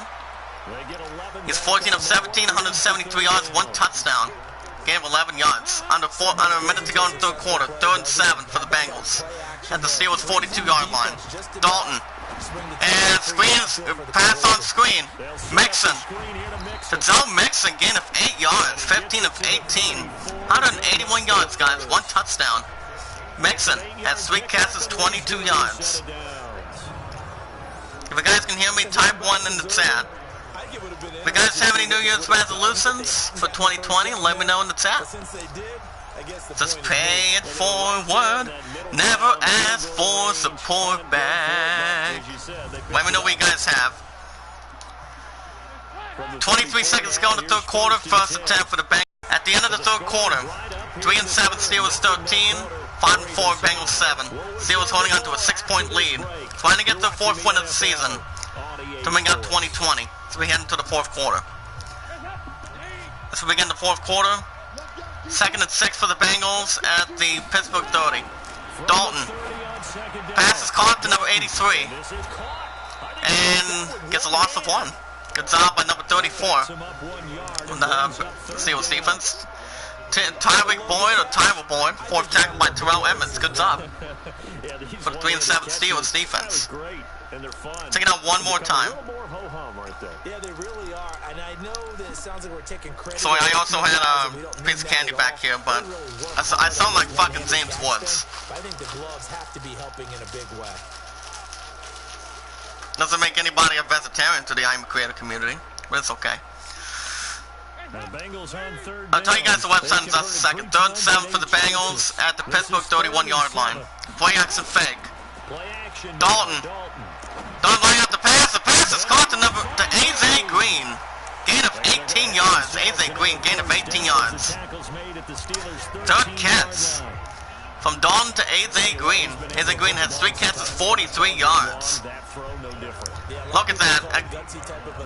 He's 14 of 17, 173 yards, 1 touchdown. Gain of 11 yards. Under a minute to go in the third quarter. 3rd and 7 for the Bengals at the Steelers 42-yard line. Dalton. And screens, pass on screen. Mixon. To Joe Mixon, gain of 8 yards. 15 of 18. 181 yards, guys. 1 touchdown. Mixon has 3 catches, 22 yards. If you guys can hear me, type 1 in the chat. If you guys have any New Year's resolutions for 2020, let me know in the chat. Just pay it forward, never ask for support back. Let me know what you guys have. 23 seconds to go in the third quarter, 1st and 10 for the Bengals. At the end of the third quarter, 3-7 Steelers 13, 5-4 Bengals 7. Steelers holding on to a 6-point lead, trying to get their 4th win of the season, coming out 2020. So we head into the 4th quarter. As we begin the 4th quarter, 2nd and 6 for the Bengals at the Pittsburgh 30. Dalton. Pass is caught to number 83. And gets a loss of 1. Good job by number 34 on the Steelers defense. Tyreek Boyd or Tyler Boyd, fourth tackle by Terrell Edmonds. Good job for the 3-7 Steelers defense. Take it out one more time. Yeah, they really are, and I know that it sounds like we're taking credit. So I also had a piece of candy back here, but I sound like fucking James Woods. I think the gloves have to be helping in a big way. Doesn't make anybody a vegetarian to the I'm a Creator community, but it's okay. I'll tell you guys the website in just a second. 3rd and 7 for the Bengals at the Pittsburgh 31-yard line. Play action fake. Dalton. Don't line up the pass. The pass is caught to A.J. Green. Gain of 18 yards. A.J. Green, gain of 18 yards. 3rd catch from Dalton to A.J. Green. A.J. Green has 3 catches, 43 yards. Look at that.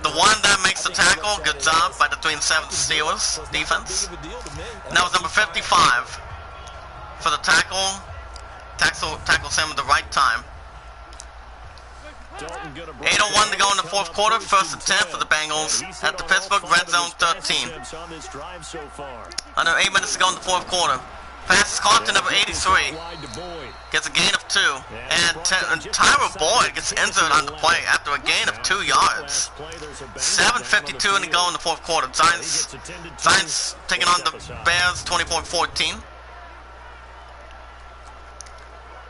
The one that makes the tackle, good job by the 3-7 Steelers defense. And that was number 55 for the tackle. Tackles him at the right time. 8:01 to go in the 4th quarter. 1st and 10 for the Bengals at the Pittsburgh red zone 13. Under 8 minutes to go in the 4th quarter. Pass is caught to number 83. Gets a gain of 2. And Tyler Boyd gets injured on the play after a gain of 2 yards. 7:52 to go in the 4th quarter. Giants taking on the Bears 24-14.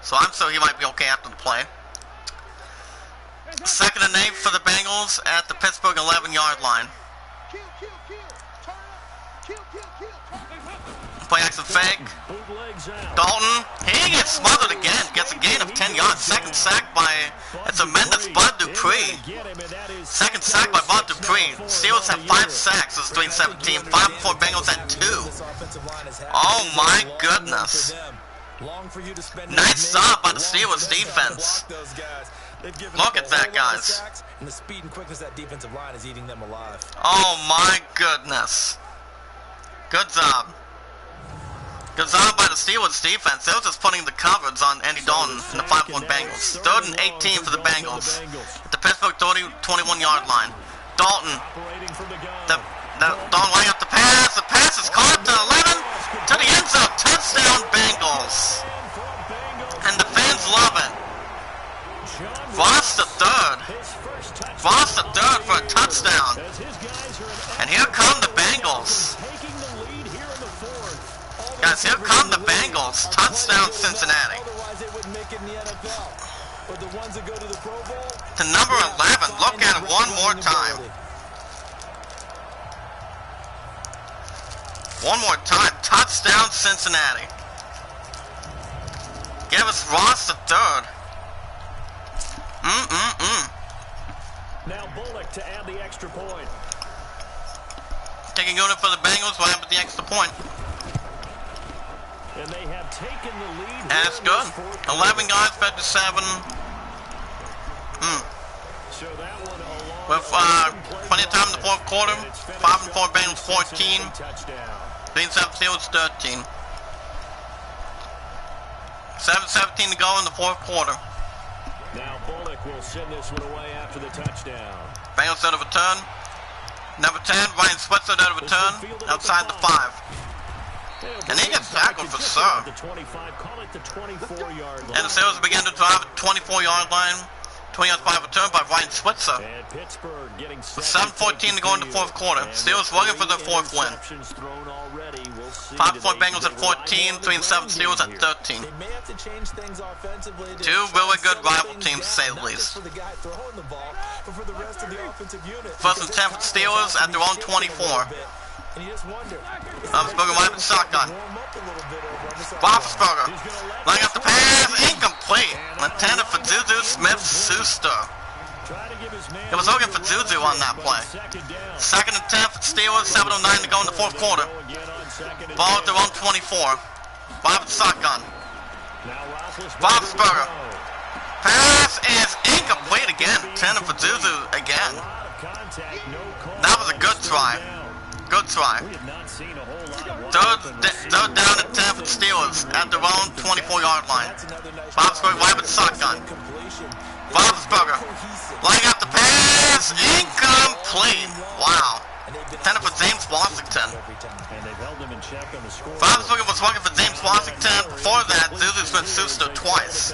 So I'm sure he might be okay after the play. 2nd and 8 for the Bengals at the Pittsburgh 11-yard line. Play action fake. Dalton, he gets smothered again. Gets a gain of 10 yards. 2nd sack by a tremendous Bud Dupree. 2nd sack by Bud Dupree. Steelers have 5 sacks as 3-17. 5-4 Bengals at 2. Oh my goodness. Nice job by the Steelers defense. Look at that, guys. And the speed and quickness of that defensive line is eating them alive. Oh my goodness. Good job. Good job by the Steelers defense. They were just putting the covers on Andy Dalton and the 5-1 Bengals. 3rd and 18 for the Bengals at the Pittsburgh 21-yard line. Dalton. Dalton laying up the pass. The pass is caught to 11 to the end zone. Touchdown Bengals. And the fans love it. Voss the third. Voss the third for a touchdown. And here come the Bengals. Guys, here come the Bengals. Touchdown Cincinnati. To number 11. Look at it one more time. One more time. Touchdown Cincinnati. Give us Ross the third. Now Bullock to add the extra point. Taking unit for the Bengals. What happened with the extra point? And they have taken the lead. That's good. 11 guys, 57. So that one With plenty of time in the 4th quarter. 5-4 Bengals 14. 3-7 Steelers 13. 7:17 to go in the 4th quarter. Now Bullock will send this one away after the touchdown. Bengals out of return. Number 10, Ryan Switzer out of return. Outside the 5. And he gets tackled for sure. And the Steelers begin to drive at the 24-yard line. 20 yards by return by Ryan Switzer. With 7:14 to go in the 4th quarter. Steelers looking for their 4th win. 5-4 Bengals at 14, 3-7 Steelers at 13. Two really good rival teams, to say the least. 1st and 10 for the Steelers at their own 24. Roethlisberger might have been shotgun. Roethlisberger laying up the pass, incomplete. Intended for Juju Smith-Schuster. It was looking for Juju on that play. 2nd and 10 for the Steelers, 7:09 to go in the 4th quarter. Ball at their own 24. Bob shotgun. Roethlisberger. Pass is incomplete again. Intended for Juju again. That was a good try. Good try. Third down and 10 for the Steelers at their own 24-yard line. Roethlisberger wide with shotgun. Roethlisberger laying up the pass. Incomplete. incomplete. Wow. Intended for James Washington. Roethlisberger was working for James Washington. Before that, Zuzu Smith-Schuster twice.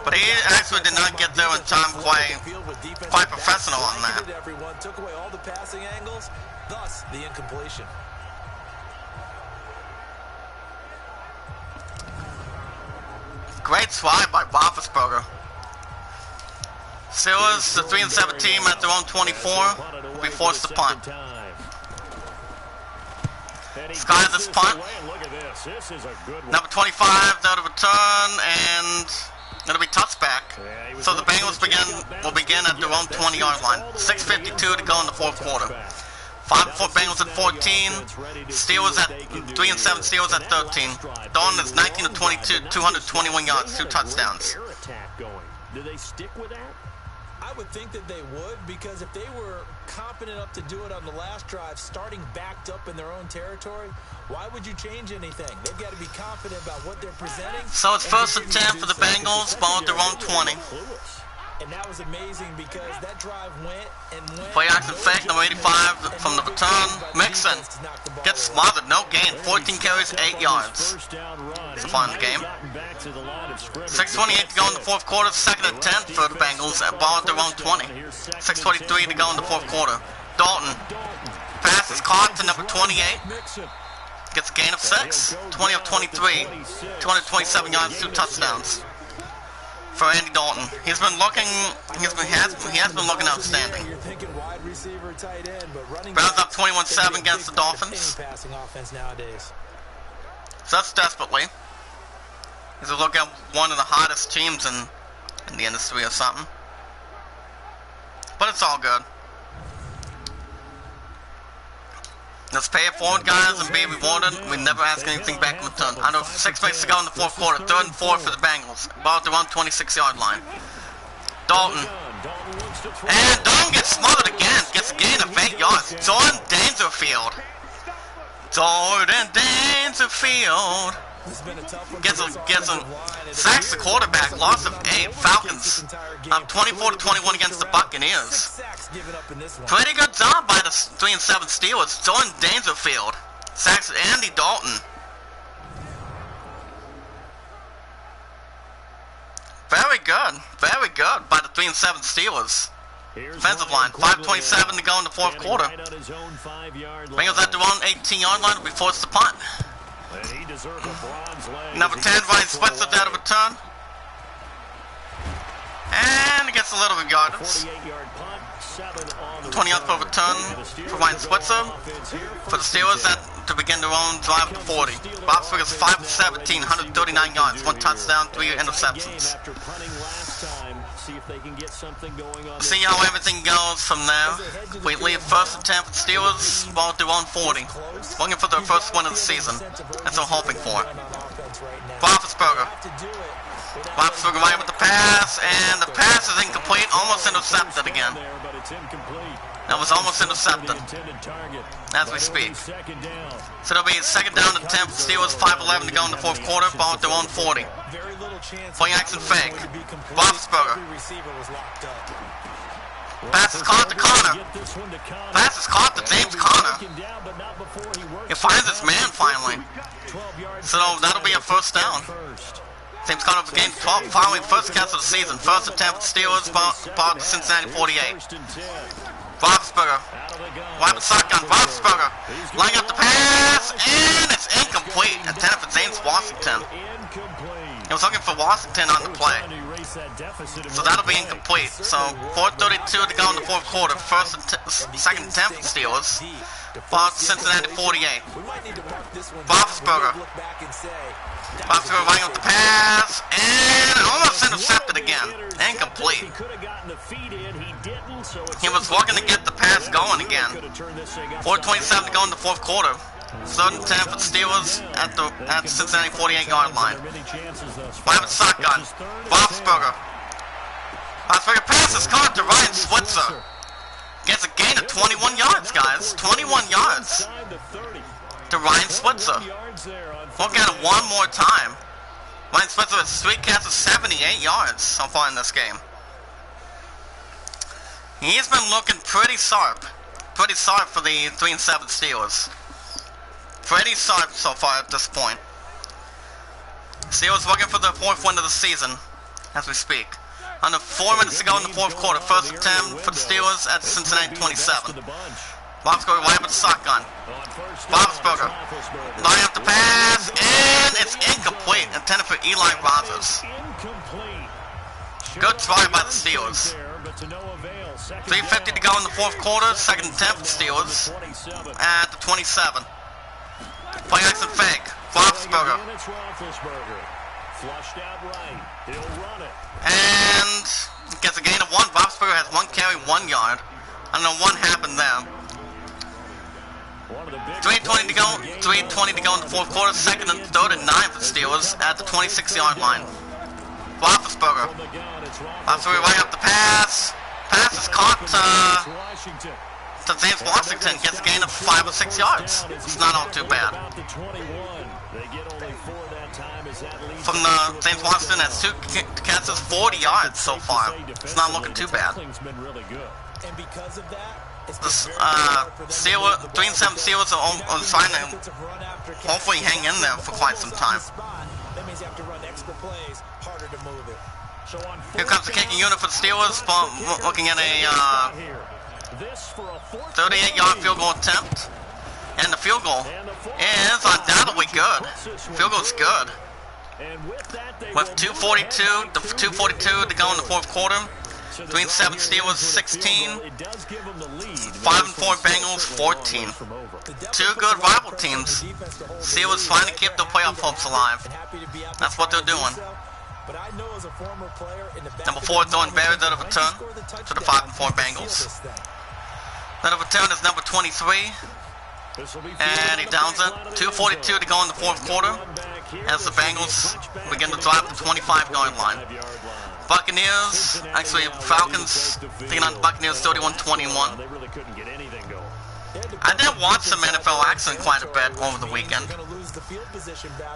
But he actually did not get there in time. Quite professional on that. Took away all the passing angles, thus the incompletion. Great try by Roethlisberger. Steelers, the 3-7 team at their own 24. We forced the punt. Skies this punt. Number 25, they'll return, and it'll be touchback. So the Bengals will begin at their own 20-yard line. 6:52 to go in the fourth quarter. 5-4 Bengals at 14. Steelers at 3-7. Steelers at 13. Dalton is 19 of 22, 221 yards, 2 touchdowns. Do they stick with that? I would think that they would, because if they were competent enough to do it on the last drive, starting backed up in their own territory, why would you change anything? They've got to be confident about what they're presenting. So it's 1st and 10 for the Bengals, ball at their own 20. And that was amazing because that drive went and went. Play action fake, number 85 from the return. Mixon gets smothered, no gain. 14 carries, 8 yards. It's a fun game. 6:28 to go in the fourth quarter. 2nd and 10 for the Bengals. Ball at their own 20. 6:23 to go in the fourth quarter. Dalton. Pass is caught to number 28. Gets a gain of 6. 20 of 23. 227 yards, 2 touchdowns. For Andy Dalton, he has been looking outstanding. Browns up 21-7 against the Dolphins. So that's desperately. He's looking at one of the hottest teams in the industry or something. But it's all good. Let's pay it forward, guys, and be rewarded. We never ask anything back in return. Under 6 minutes to go in the fourth quarter. 3rd and 4 for the Bengals. Ball at their own 26-yard line. Dalton. And Dalton gets smothered again. Gets a gain of 8 yards. Jordan Dangerfield. Sacks the quarterback. Loss of 8. Falcons up 24-21 against the Buccaneers. Pretty good job by the 3-7 Steelers. Jordan Dangerfield sacks Andy Dalton. Very good by the 3-7 Steelers. Defensive line, 5:27 to go in the fourth quarter. Bengals at their own 18-yard line will be forced to punt. Number 10, Ryan Switzer out of return. And he gets a little bit guidance. 20 yards per return for Ryan Switzer. For the Steelers to begin their own drive to 40. Roethlisberger is 5 of 17, 139 yards, 1 touchdown, 3 interceptions. See how everything goes from there. We leave 1st and 10 for the Steelers, ball at their own 40. Looking for their first win of the season. That's what I'm hoping for. Roethlisberger right with the pass, and the pass is incomplete, almost intercepted again. That was almost intercepted as we speak. So it'll be 2nd down and 10 for the Steelers, 5:11 to go in the fourth quarter, ball at their own 40. Play action fake. Roethlisberger. Pass is caught to Connor. Pass is caught to James Conner. He finds his man finally. So that'll be a 1st down. James Conner gained 12 following first catch of the season. 1st and 10 for the Steelers, ball to Cincinnati 48. Roethlisberger. Right with shotgun. Roethlisberger. Laying up the pass, and it's incomplete. Intended for James Washington. He was looking for Washington on the play. So that'll be incomplete. So 4:32 to go in the fourth quarter. 2nd and 10 for the Steelers. Ball to Cincinnati 48. Roethlisberger. Roethlisberger running up the pass, and almost intercepted again. Incomplete. He was looking to get the pass going again. 4:27 to go in the fourth quarter. 3rd and 10 for the Steelers at the Cincinnati 48-yard line. Right with shotgun. Roethlisberger. Roethlisberger passes caught to Ryan Switzer. Gets a gain of 21 yards, guys. 21 yards to Ryan Switzer. Look at it one more time. Ryan Switzer has 3 catches, 78 yards so far in this game. He's been looking pretty sharp. Pretty sharp for the 3-7 Steelers. Pretty sharp so far at this point. Steelers looking for their 4th win of the season as we speak. Under 4 minutes to go in the 4th quarter. First attempt for the Steelers at Cincinnati 27. Roethlisberger right with the shotgun. Roethlisberger lining up the pass, and it's incomplete. Intended for Eli Rogers. Good try by the Steelers. 3:50 to go in the 4th quarter. Second attempt for the Steelers at the 27. Play action fake. Roethlisberger. And gets a gain of 1. Roethlisberger has 1 carry, 1 yard. I don't know what happened there. 3:20 to go. 3:20 to go in the 4th quarter. Second and third and 9 for the Steelers at the 26-yard line. Roethlisberger. Roethlisberger right up the pass. Pass is caught to James Washington. Gets a gain of 5 or 6 yards. It's not all too bad. From the James Washington has 2 catches, 40 yards so far. It's not looking too bad. The 3-7 Steelers are trying to hopefully hang in there for quite some time. Here comes the kicking unit for the Steelers, looking at a 38-yard field goal attempt. And the field goal is undoubtedly good. Field goal is good. With 2:42 to go in the 4th quarter. 3-7 Steelers 16. 5-4 Bengals 14. 2 good rival teams. Steelers trying to keep their playoff hopes alive. That's what they're doing. Number 4 throwing buried out of return to the 5-4 Bengals. That of return is number 23. And he downs it. 2:42 to go in the 4th quarter as the Bengals begin to drive the 25-yard line. Buccaneers, actually Falcons, taking on the Buccaneers 31-21. I did watch some NFL action quite a bit over the weekend,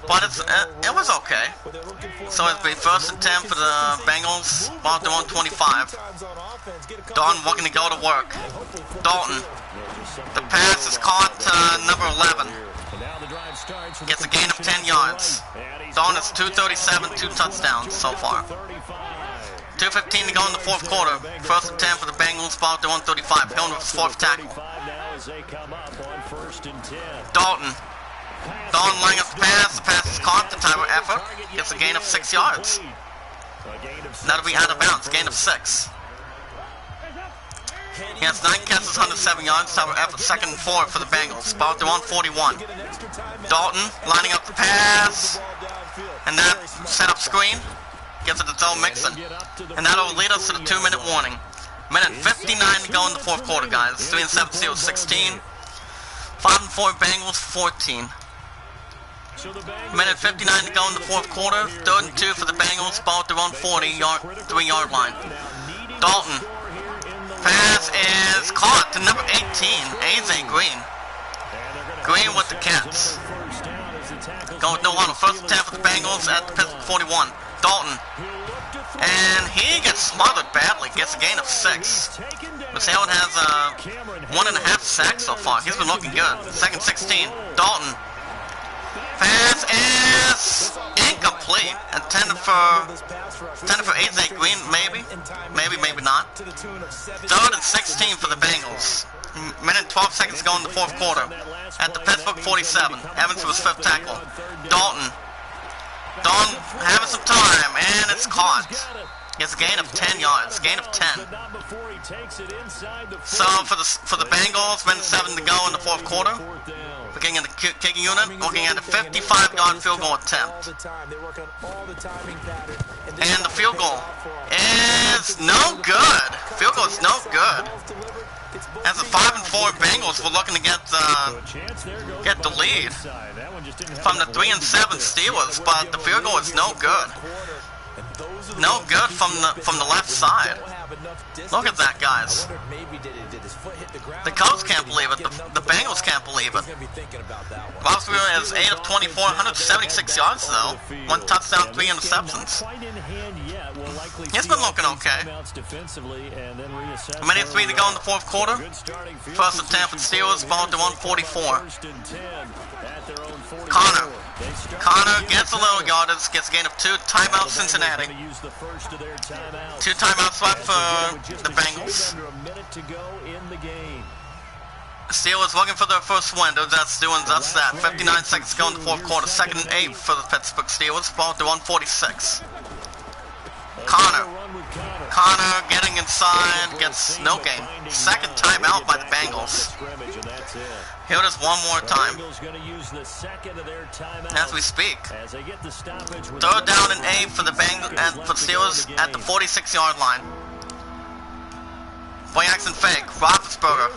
but it was okay. So it's the first and 10 for the Bengals, while they're on 25. Dalton looking to go to work. Dalton. The pass is caught number 11. Gets a gain of 10 yards. Dalton is 237, 2 touchdowns so far. 2:15 to go in the 4th quarter. First and 10 for the Bengals, ball at their 135. Going with his 4th tackle. Dalton. Dalton lining up the pass. The pass is caught. The time of effort. Gets a gain of 6 yards. That'll be out of bounds. Gain of 6. He has 9 catches, 107 yards. Time of effort. Second and 4 for the Bengals. Ball at their 141. Dalton lining up the pass. And that setup screen gets it to Joe Mixon. And that'll lead us to the 2-minute warning. Minute 59 to go in the 4th quarter, guys. 3-7 Steelers 16. 5-4 Bengals 14. Minute 59 to go in the 4th quarter. 3rd and 2 for the Bengals. Ball at their own 3-yard line. Dalton. Pass is caught to number 18, AJ Green. Green with the catch. Going with no one. First and 10 for the Bengals at the Pittsburgh 41. Dalton. And he gets smothered badly. Gets a gain of 6. Massailon has 1.5 sacks so far. He's been looking good. Second 16. Dalton. Pass is incomplete. Intended for AJ Green, maybe. Maybe not. 3rd and 16 for the Bengals. Minute 12 seconds to go in the 4th quarter. At the Pittsburgh 47. Evans was 5th tackle. Dalton having some time, and it's caught. Gets a gain of 10 yards. Gain of 10. So for the Bengals, minute 7 to go in the 4th quarter. Looking at the kicking unit, looking at a 55-yard field goal attempt. And the field goal is no good. Field goal is no good. As the 5-4 Bengals were looking to get the lead from the 3-7 Steelers, but the field goal is no good. No good from the left side. Look at that, guys. The Cubs can't believe it. The Bengals can't believe it. Roethlisberger is 8 of 24, 176 yards though. 1 touchdown, 3 interceptions. He's been looking okay. A minute 3 to go in the fourth quarter. First and 10 for the Steelers, ball to 144. Connor gets a little yardage, gets a gain of 2. Timeout Cincinnati. 2 timeouts left for the Bengals. Steelers looking for their first win. That's doing just that. 59 seconds to go in the fourth quarter. 2nd and 8 for the Pittsburgh Steelers. Ball to 146. Connor getting inside, gets no gain. Second timeout by the Bengals. Here it is one more time. As we speak. 3rd down and 8 for the Bengals and for the Steelers at the 46-yard line. Play action fake. Roethlisberger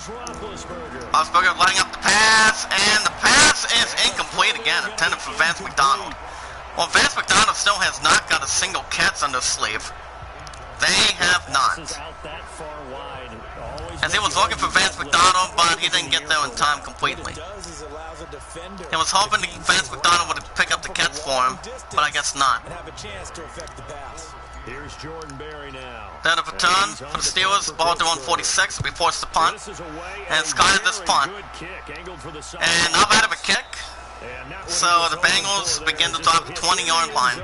lining up the pass, and the pass is incomplete again, intended for Vance McDonald. Well, Vance McDonald still has not got a single catch on their sleeve. They have not. As he was looking for Vance McDonald, but he didn't get there in time completely. He was hoping that Vance McDonald would pick up the catch for him, but I guess not. Here's Jordan Berry now. Then a return for the Steelers. Ball to 146. We forced the punt. And Scott at this punt. And not bad of a kick. So the Bengals begin to drop the 20-yard line.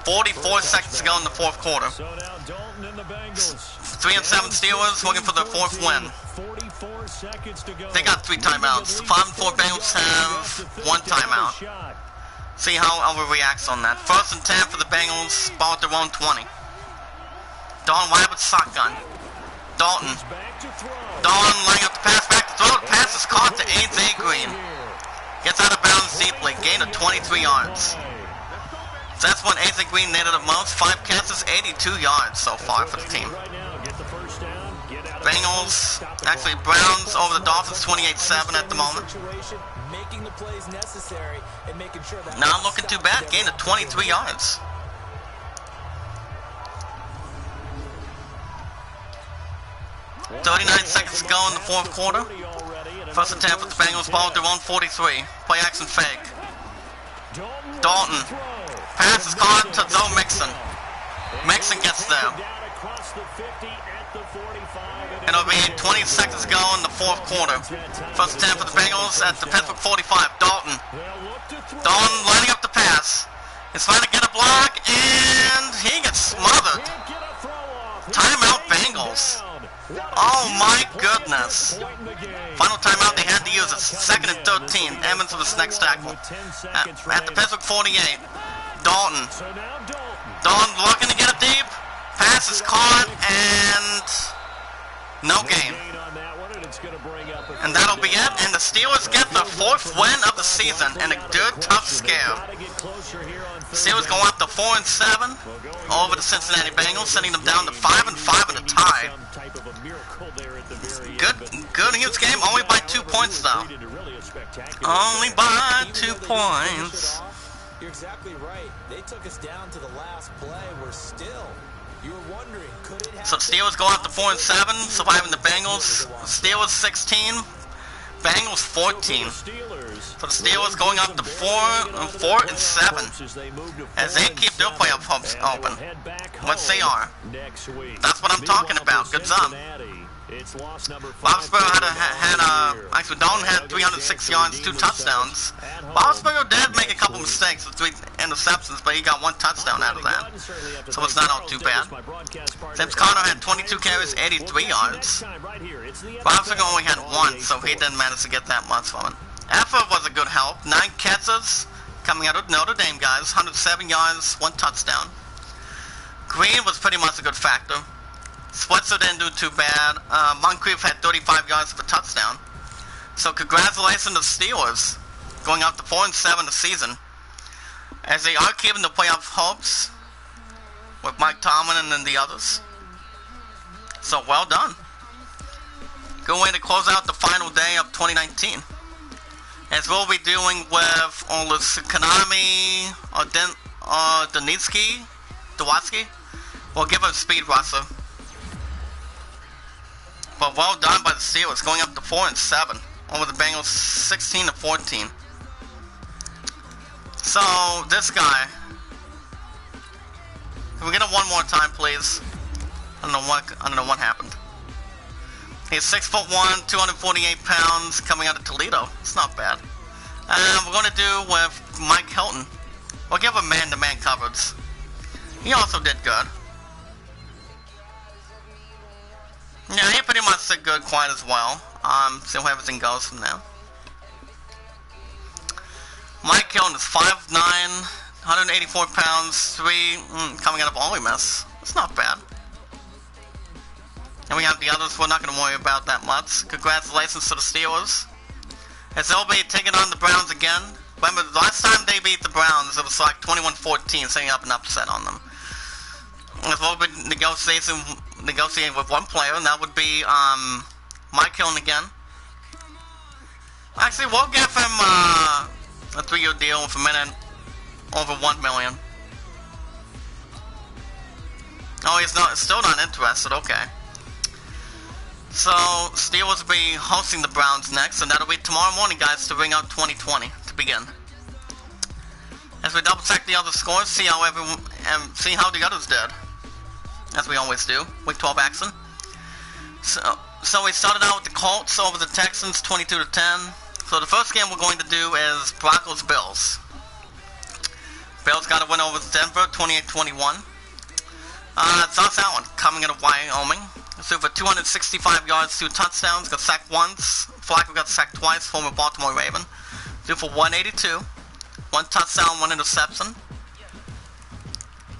44 seconds to go in the fourth quarter. 3 and 7 Steelers looking for their 4th win. They got 3 timeouts. 5 and 4 Bengals have 1 timeout. See how Elver reacts on that. 1st and 10 for the Bengals. Ball at their own 20. Dalton wide with shotgun. Dalton laying up the pass back to throw. The pass is caught to A.J. Green. Gets out of bounds deeply. Gain of 23 yards. So that's when A.J. Green needed the most. 5 catches, 82 yards so far for the team. Bengals, actually Browns over the Dolphins 28-7 at the moment. Not looking too bad. Gain of 23 yards. 39 seconds to go in the fourth quarter. 1st and 10 for the Bengals. Ball to 143. Play action fake. Dalton. Pass is caught to Joe Mixon. Mixon gets there. And it'll be 20 seconds to go in the fourth quarter. 1st and 10 for the Bengals at the Pittsburgh 45. Dalton lining up the pass. He's trying to get a block, and he gets smothered. Timeout Bengals. Oh my goodness. Final timeout they had to use is 2nd and 13. Evans with his next tackle. At the Pittsburgh 48. Dalton looking to get it deep. Pass is caught, and no gain. And that'll be it. And the Steelers get the 4th win of the season and a good tough scare. The Steelers go up to 4 and 7 over the Cincinnati Bengals, sending them down to 5 and 5 in a tie. Good huge game. Only by 2 points though. Only by 2 points. You're exactly right. They took us down to the last play. We're still. You were wondering, could it happen? So Steelers go up to 4 and 7, surviving the Bengals. Steelers 16, Bengals 14. So the Steelers going up to 4 and 7 as they keep their playoff hopes open. Which they are. That's what I'm talking about. Good job. Roethlisberger actually Dalton had 306 yards, 2 touchdowns. Roethlisberger did make a couple mistakes with 3 interceptions, but he got 1 touchdown out of that. So it's not all too bad. James Conner had 22 carries, 83 yards. Roethlisberger only had 1, so he didn't manage to get that much from it. Effort was a good help. 9 catches coming out of Notre Dame, guys. 107 yards, 1 touchdown. Green was pretty much a good factor. Switzer didn't do too bad. Moncrief had 35 yards for a touchdown. So congratulations to the Steelers, going up to 4 and 7 this season, as they are keeping the playoff hopes with Mike Tomlin and then the others. So well done. Good way to close out the final day of 2019. As we'll be doing with Kanami or Dwatsky. We'll give a speed rusher. But well done by the Steelers, going up to 4 and 7 over the Bengals 16 to 14. So this guy, can we get him one more time, please? I don't know what happened. He's 6'1", 248 pounds, coming out of Toledo. It's not bad. And we're going to do with Mike Hilton. We'll give him man-to-man coverage. He also did good. Yeah, he pretty much did good quite as well. See how everything goes from there. Mike Hilton is 5'9", 184 pounds, coming out of Ole Miss. It's not bad. And we have the others we're not going to worry about that much. Congratulations to the Steelers, as they'll be taking on the Browns again. Remember, the last time they beat the Browns, it was like 21-14, setting up an upset on them. As we'll be negotiating with one player, and that would be Mike Hilton again. Actually, we'll give him a 3-year deal with a minute over $1 million. Oh, he's still not interested. Okay. So, Steelers will be hosting the Browns next, and that'll be tomorrow morning, guys, to bring out 2020 to begin. As we double check the other scores, see how the others did, as we always do. Week 12 action. So we started out with the Colts over the Texans, 22-10. So the first game we're going to do is Broncos Bills. Bills got a win over Denver, 28-21. Josh Allen coming out of Wyoming. So for 265 yards, 2 touchdowns, got sacked once. Flacco got sacked twice, former Baltimore Raven. Threw for 182. 1 touchdown, 1 interception.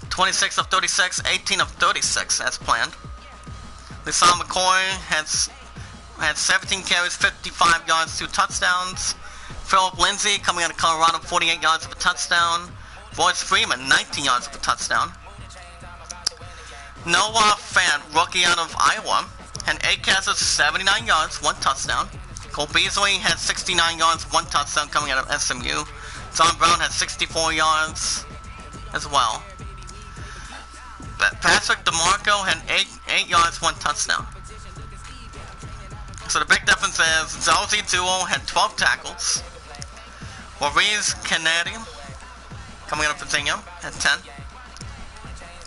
26 of 36, 18 of 36 as planned. LeSean McCoy had 17 carries, 55 yards, 2 touchdowns. Philip Lindsay coming out of Colorado, 48 yards of a touchdown. Royce Freeman, 19 yards of a touchdown. Noah Fant, rookie out of Iowa, had 8 catches, 79 yards, 1 touchdown. Cole Beasley had 69 yards, 1 touchdown coming out of SMU. John Brown had 64 yards as well. Patrick DeMarco had 8 yards, 1 touchdown. So the big difference is Zolzi Duo had 12 tackles. Maurice Kennedy, coming out of Virginia, had 10.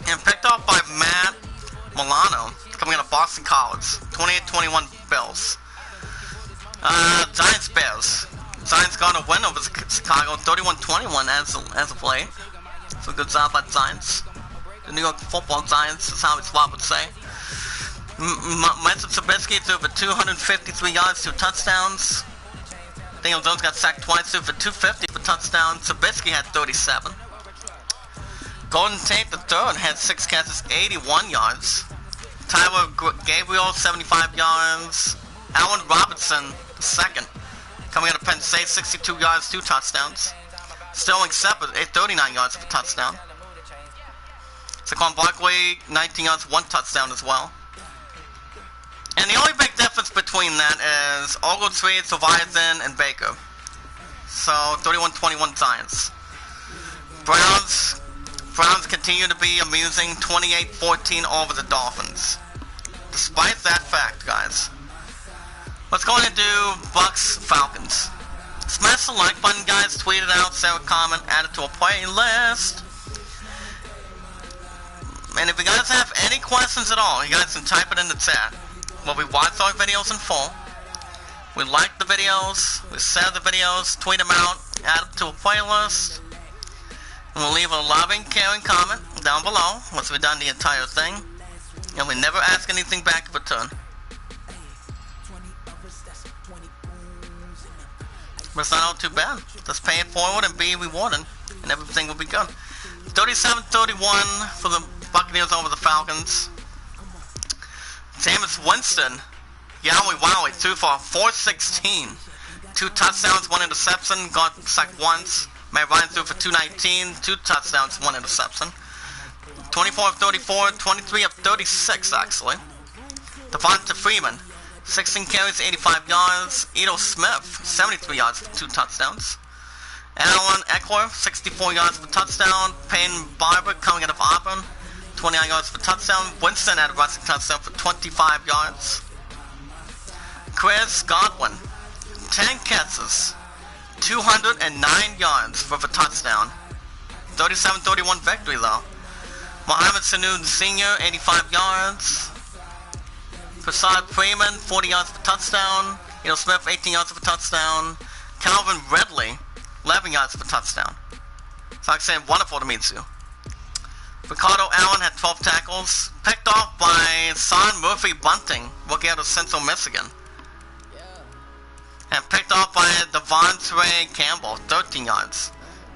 And picked up by Matt Milano, coming out of Boston College, 28-21 Bills. Giants Bears. Giants got a win over Chicago, 31-21 as of late. So good job by the Giants. The New York Football Giants is how it's Rob would say. Mitchell Trubisky threw for 253 yards, 2 touchdowns. Daniel Jones got sacked twice, threw for 250 for touchdowns. Trubisky had 37. Golden Tate III had 6 catches, 81 yards. Tyler Gabriel, 75 yards. Allen Robinson, II, coming out of Penn State, 62 yards, 2 touchdowns. Sterling Shepard, 39 yards for a touchdown. Saquon Barkley, 19 yards, 1 touchdown as well. And the only big difference between that is Ogletree, Leviathan, and Baker. So, 31-21 Giants. Browns continue to be amusing, 28-14 over the Dolphins. Despite that fact, guys. Let's go ahead and do Bucks Falcons. Smash the like button, guys. Tweet it out, share a comment, add it to a playlist. And if you guys have any questions at all, you guys can type it in the chat. Well, we watch our videos in full. We like the videos, we share the videos, tweet them out, add them to a playlist. And we'll leave a loving, caring comment down below once we've done the entire thing. And we never ask anything back in return. But it's not all too bad. Just pay it forward and be rewarded, and everything will be good. 37-31 for the Buccaneers over the Falcons. Jameis Winston, Yowie Wowie, threw for 416. 2 touchdowns, 1 interception, got sacked once. Matt Ryan threw for 219, 2 touchdowns, 1 interception. 24 of 34, 23 of 36 actually. Devonta Freeman, 16 carries, 85 yards. Edo Smith, 73 yards for 2 touchdowns. Alan Eckler, 64 yards for touchdown. Payne Barber coming out of Auburn, 29 yards for touchdown. Winston had a rushing touchdown for 25 yards. Chris Godwin, 10 catches, 209 yards for a touchdown. 37-31 victory though. Mohamed Sanu Sr., 85 yards. Prasad Freeman, 40 yards for touchdown. Ito Smith, 18 yards for touchdown. Calvin Ridley, 11 yards for touchdown. So like I said, wonderful to meet you. Ricardo Allen had 12 tackles. Picked off by Son Murphy Bunting, rookie out of Central Michigan. And picked off by Devontae Campbell, 13 yards.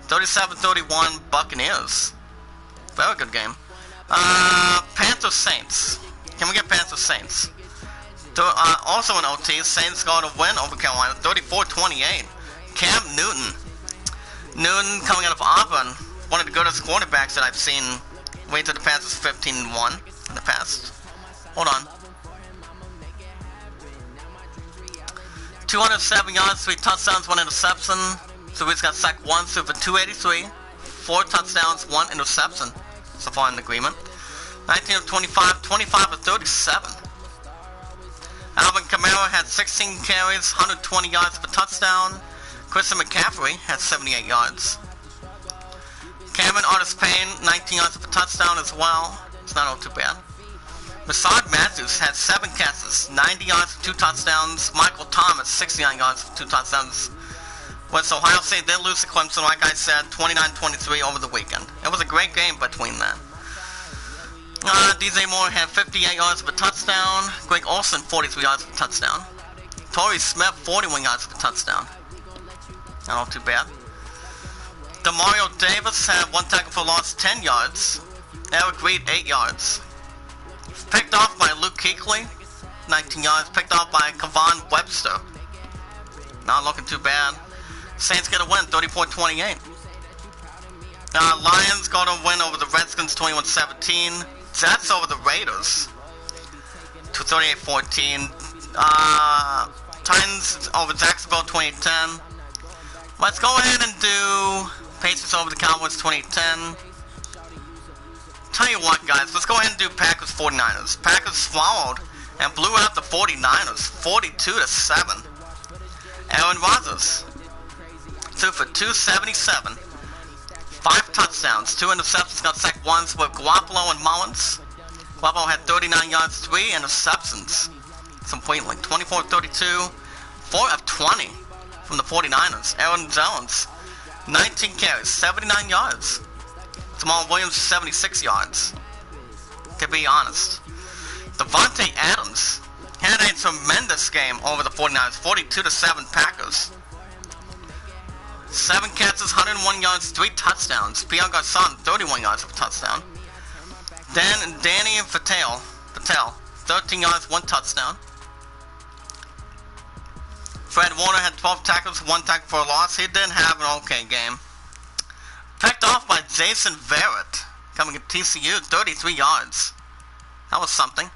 37-31 Buccaneers. Very good game. Panthers Saints. Can we get Panthers Saints? Also in OT, Saints got a win over Carolina, 34-28. Cam Newton. Newton coming out of Auburn, one of the goodest quarterbacks that I've seen. Wait to the Panthers 15-1 in the past. Hold on. 207 yards, 3 touchdowns, 1 interception. So he's got sacked once, so for 283. 4 touchdowns, 1 interception. So far in agreement. 19 of 25, 25 of 37. Alvin Kamara had 16 carries, 120 yards for touchdown. Christian McCaffrey had 78 yards. Cameron Artis-Payne, 19 yards for touchdown as well. It's not all too bad. Rashard Matthews had 7 catches, 90 yards for 2 touchdowns. Michael Thomas, 69 yards for 2 touchdowns. West Ohio State did lose to Clemson, like I said, 29-23 over the weekend. It was a great game between them. DJ Moore had 58 yards for a touchdown. Greg Olsen, 43 yards for a touchdown. Torrey Smith, 41 yards for a touchdown. Not all too bad. Demario Davis had 1 tackle for loss, 10 yards. Eric Reed, 8 yards. Picked off by Luke Kuechly, 19 yards. Picked off by Kevon Webster. Not looking too bad. Saints get a win, 34-28. Lions got a win over the Redskins, 21-17. Jets over the Raiders, 38-14. Titans over Jacksonville, 2010. Let's go ahead and do Patriots over the Cowboys, 2010. Tell you what, guys, let's go ahead and do Packers 49ers. Packers swallowed and blew out the 49ers, 42-7. Aaron Rodgers, 2 for 277. 5 touchdowns, 2 interceptions, got sacked once with Garoppolo and Mullins. Garoppolo had 39 yards, 3 interceptions. Completely. 24-32, 4 of 20 from the 49ers. Aaron Jones, 19 carries, 79 yards. Jamal Williams, 76 yards. To be honest. Devontae Adams had a tremendous game over the 49ers, 42-7 Packers. 7 catches, 101 yards, 3 touchdowns. Pierre Garçon, 31 yards for a touchdown. Then Danny Patel, 13 yards, 1 touchdown. Fred Warner had 12 tackles, 1 tackle for a loss. He did have an okay game. Picked off by Jason Verrett, coming at TCU, 33 yards. That was something.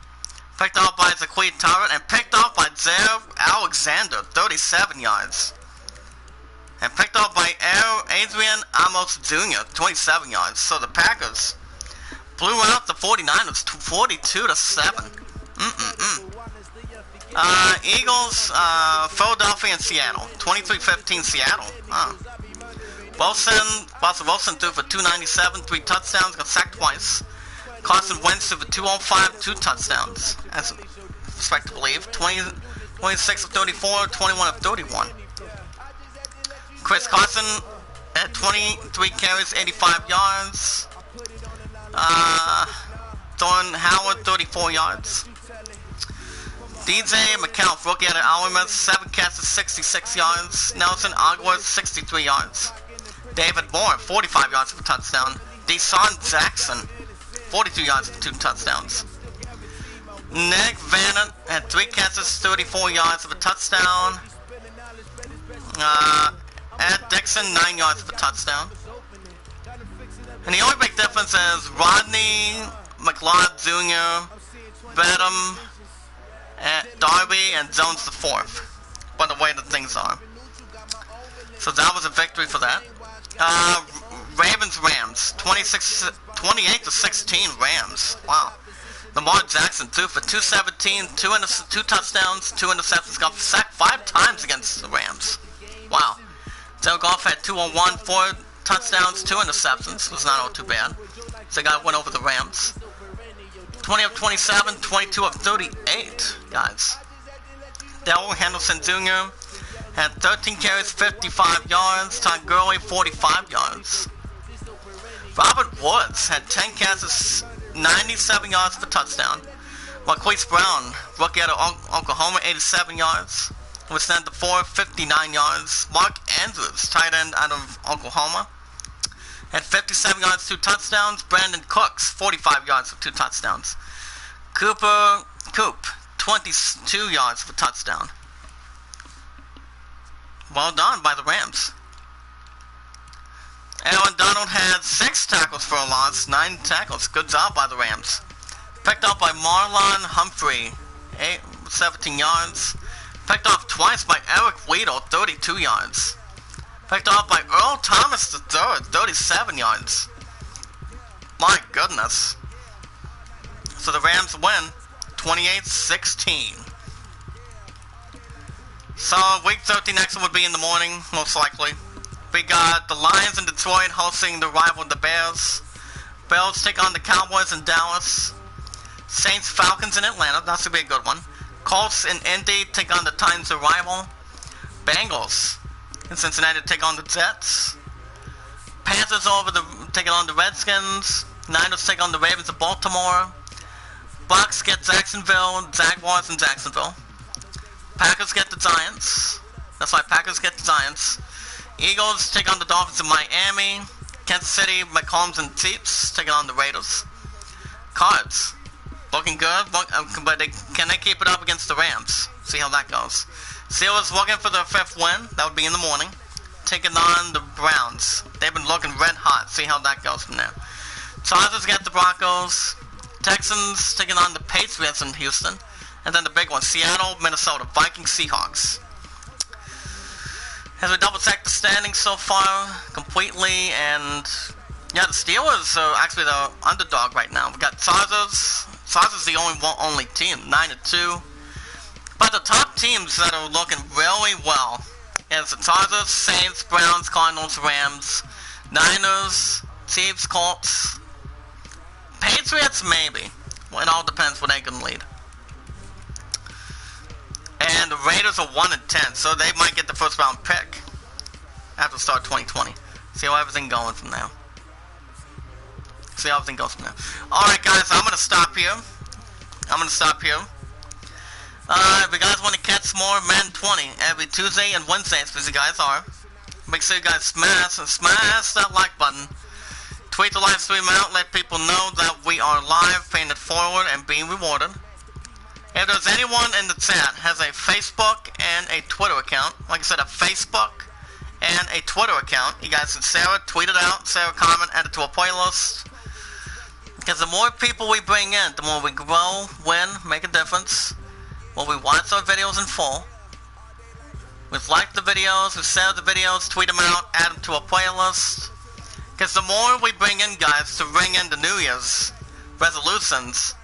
Picked off by Zaquid Tarrant and picked off by Jair Alexander, 37 yards. And picked off by Adrian Amos Jr., 27 yards. So the Packers blew out the 49ers, 42-7. Eagles, Philadelphia and Seattle, 23-15 Seattle. Russell Wilson threw for 297, 3 touchdowns, got sacked twice. Carson Wentz threw for 205, 2 touchdowns, as expected to believe. 26 of 34, 21 of 31. Chris Carson had 23 carries, 85 yards. Thorne Howard, 34 yards. DJ McCall, rookie out of Alabama, 7 catches, 66 yards. Nelson Aguilar, 63 yards. David Moore, 45 yards for a touchdown. Deshaun Jackson, 42 yards for 2 touchdowns. Nick Vannon had 3 catches, 34 yards for a touchdown. Ed Dixon, 9 yards for a touchdown. And the only big difference is Rodney McLeod Jr., Bedham, Darby, and Jones the 4th, by the way that things are. So that was a victory for that. Ravens-Rams, 28-16 Rams. Wow. Lamar Jackson, 2 for 217, 2 touchdowns, 2 interceptions, got sacked 5 times against the Rams. Wow. Joe Goff had 201, 4 touchdowns, 2 interceptions. Was not all too bad. So they got a win over the Rams. 20 of 27, 22 of 38, guys. Darrell Henderson Jr. had 13 carries, 55 yards. Todd Gurley, 45 yards. Robert Woods had 10 catches, 97 yards for touchdown. Marquise Brown, rookie out of Oklahoma, 87 yards. Was sent to 59 yards. Mark Andrews, tight end out of Oklahoma, had 57 yards, 2 touchdowns. Brandon Cooks, 45 yards for 2 touchdowns. Cooper Coop, 22 yards for touchdown. Well done by the Rams. Aaron Donald had 6 tackles for a loss, 9 tackles. Good job by the Rams. Picked up by Marlon Humphrey, 17 yards. Picked off twice by Eric Weedle, 32 yards. Picked off by Earl Thomas III, 37 yards. My goodness. So the Rams win 28-16. So week 13 next one would be in the morning, most likely. We got the Lions in Detroit hosting the rival the Bears. Bills take on the Cowboys in Dallas. Saints Falcons in Atlanta, that should be a good one. Colts in Indy take on the Titans rival. Bengals in Cincinnati take on the Jets. Panthers taking on the Redskins. Niners take on the Ravens of Baltimore. Bucks get Jacksonville. Jaguars in Jacksonville. Packers get the Giants. That's right, Packers get the Giants. Eagles take on the Dolphins in Miami. Kansas City, Mahomes and Chiefs taking on the Raiders. Cards. Looking good, but can they keep it up against the Rams? See how that goes. Steelers looking for their 5th win. That would be in the morning. Taking on the Browns. They've been looking red hot. See how that goes from there. Chargers get the Broncos. Texans taking on the Patriots in Houston. And then the big one, Seattle, Minnesota. Vikings, Seahawks. As we double check the standings so far completely, and yeah, the Steelers are actually the underdog right now. We got Chargers. Chargers the only team, 9-2. But the top teams that are looking really well is the Chargers, Saints, Browns, Cardinals, Rams, Niners, Chiefs, Colts, Patriots maybe. Well, it all depends what they can lead. And the Raiders are 1-10, so they might get the first round pick after the start of 2020. See how everything going from now. See how everything goes from there. Alright guys, I'm going to stop here. If you guys want to catch more Madden 20 every Tuesday and Wednesdays, because you guys are, make sure you guys smash that like button. Tweet the live stream out, let people know that we are live, paying it forward, and being rewarded. If there's anyone in the chat has a Facebook and a Twitter account, like I said, a Facebook and a Twitter account, you guys can Sarah tweet it out, Sarah comment, add it to a playlist. Because the more people we bring in, the more we grow, win, make a difference. When we watch our videos in full, we've liked the videos, we've shared the videos, tweet them out, add them to a playlist. Because the more we bring in, guys, to bring in the New Year's resolutions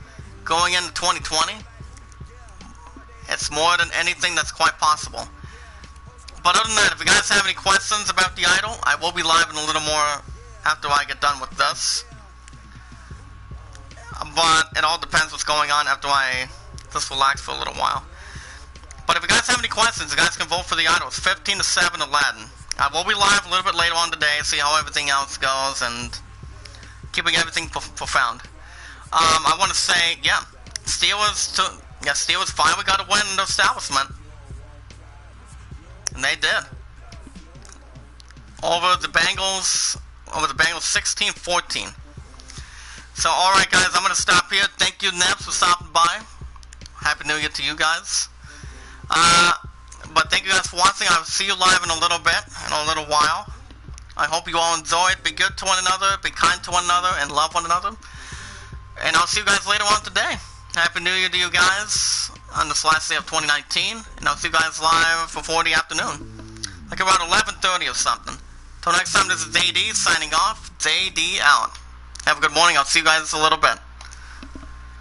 going into 2020, it's more than anything that's quite possible. But other than that, if you guys have any questions about the idol, I will be live in a little more after I get done with this. But it all depends what's going on after I just relax for a little while. But if you guys have any questions, you guys can vote for the idol. It's 15-7 Aladdin. I will be live a little bit later on today, see how everything else goes, and keeping everything profound. I want to say, yeah, Steelers finally got a win in the establishment. And they did. Over the Bengals 16-14. So, alright guys, I'm going to stop here. Thank you, Nebs, for stopping by. Happy New Year to you guys. But thank you guys for watching. I'll see you live in a little bit, in a little while. I hope you all enjoy it. Be good to one another, be kind to one another, and love one another. And I'll see you guys later on today. Happy New Year to you guys on this last day of 2019. And I'll see you guys live for 4 the afternoon. Like around 11:30 or something. Till next time, this is JD signing off. JD out. Have a good morning. I'll see you guys in a little bit.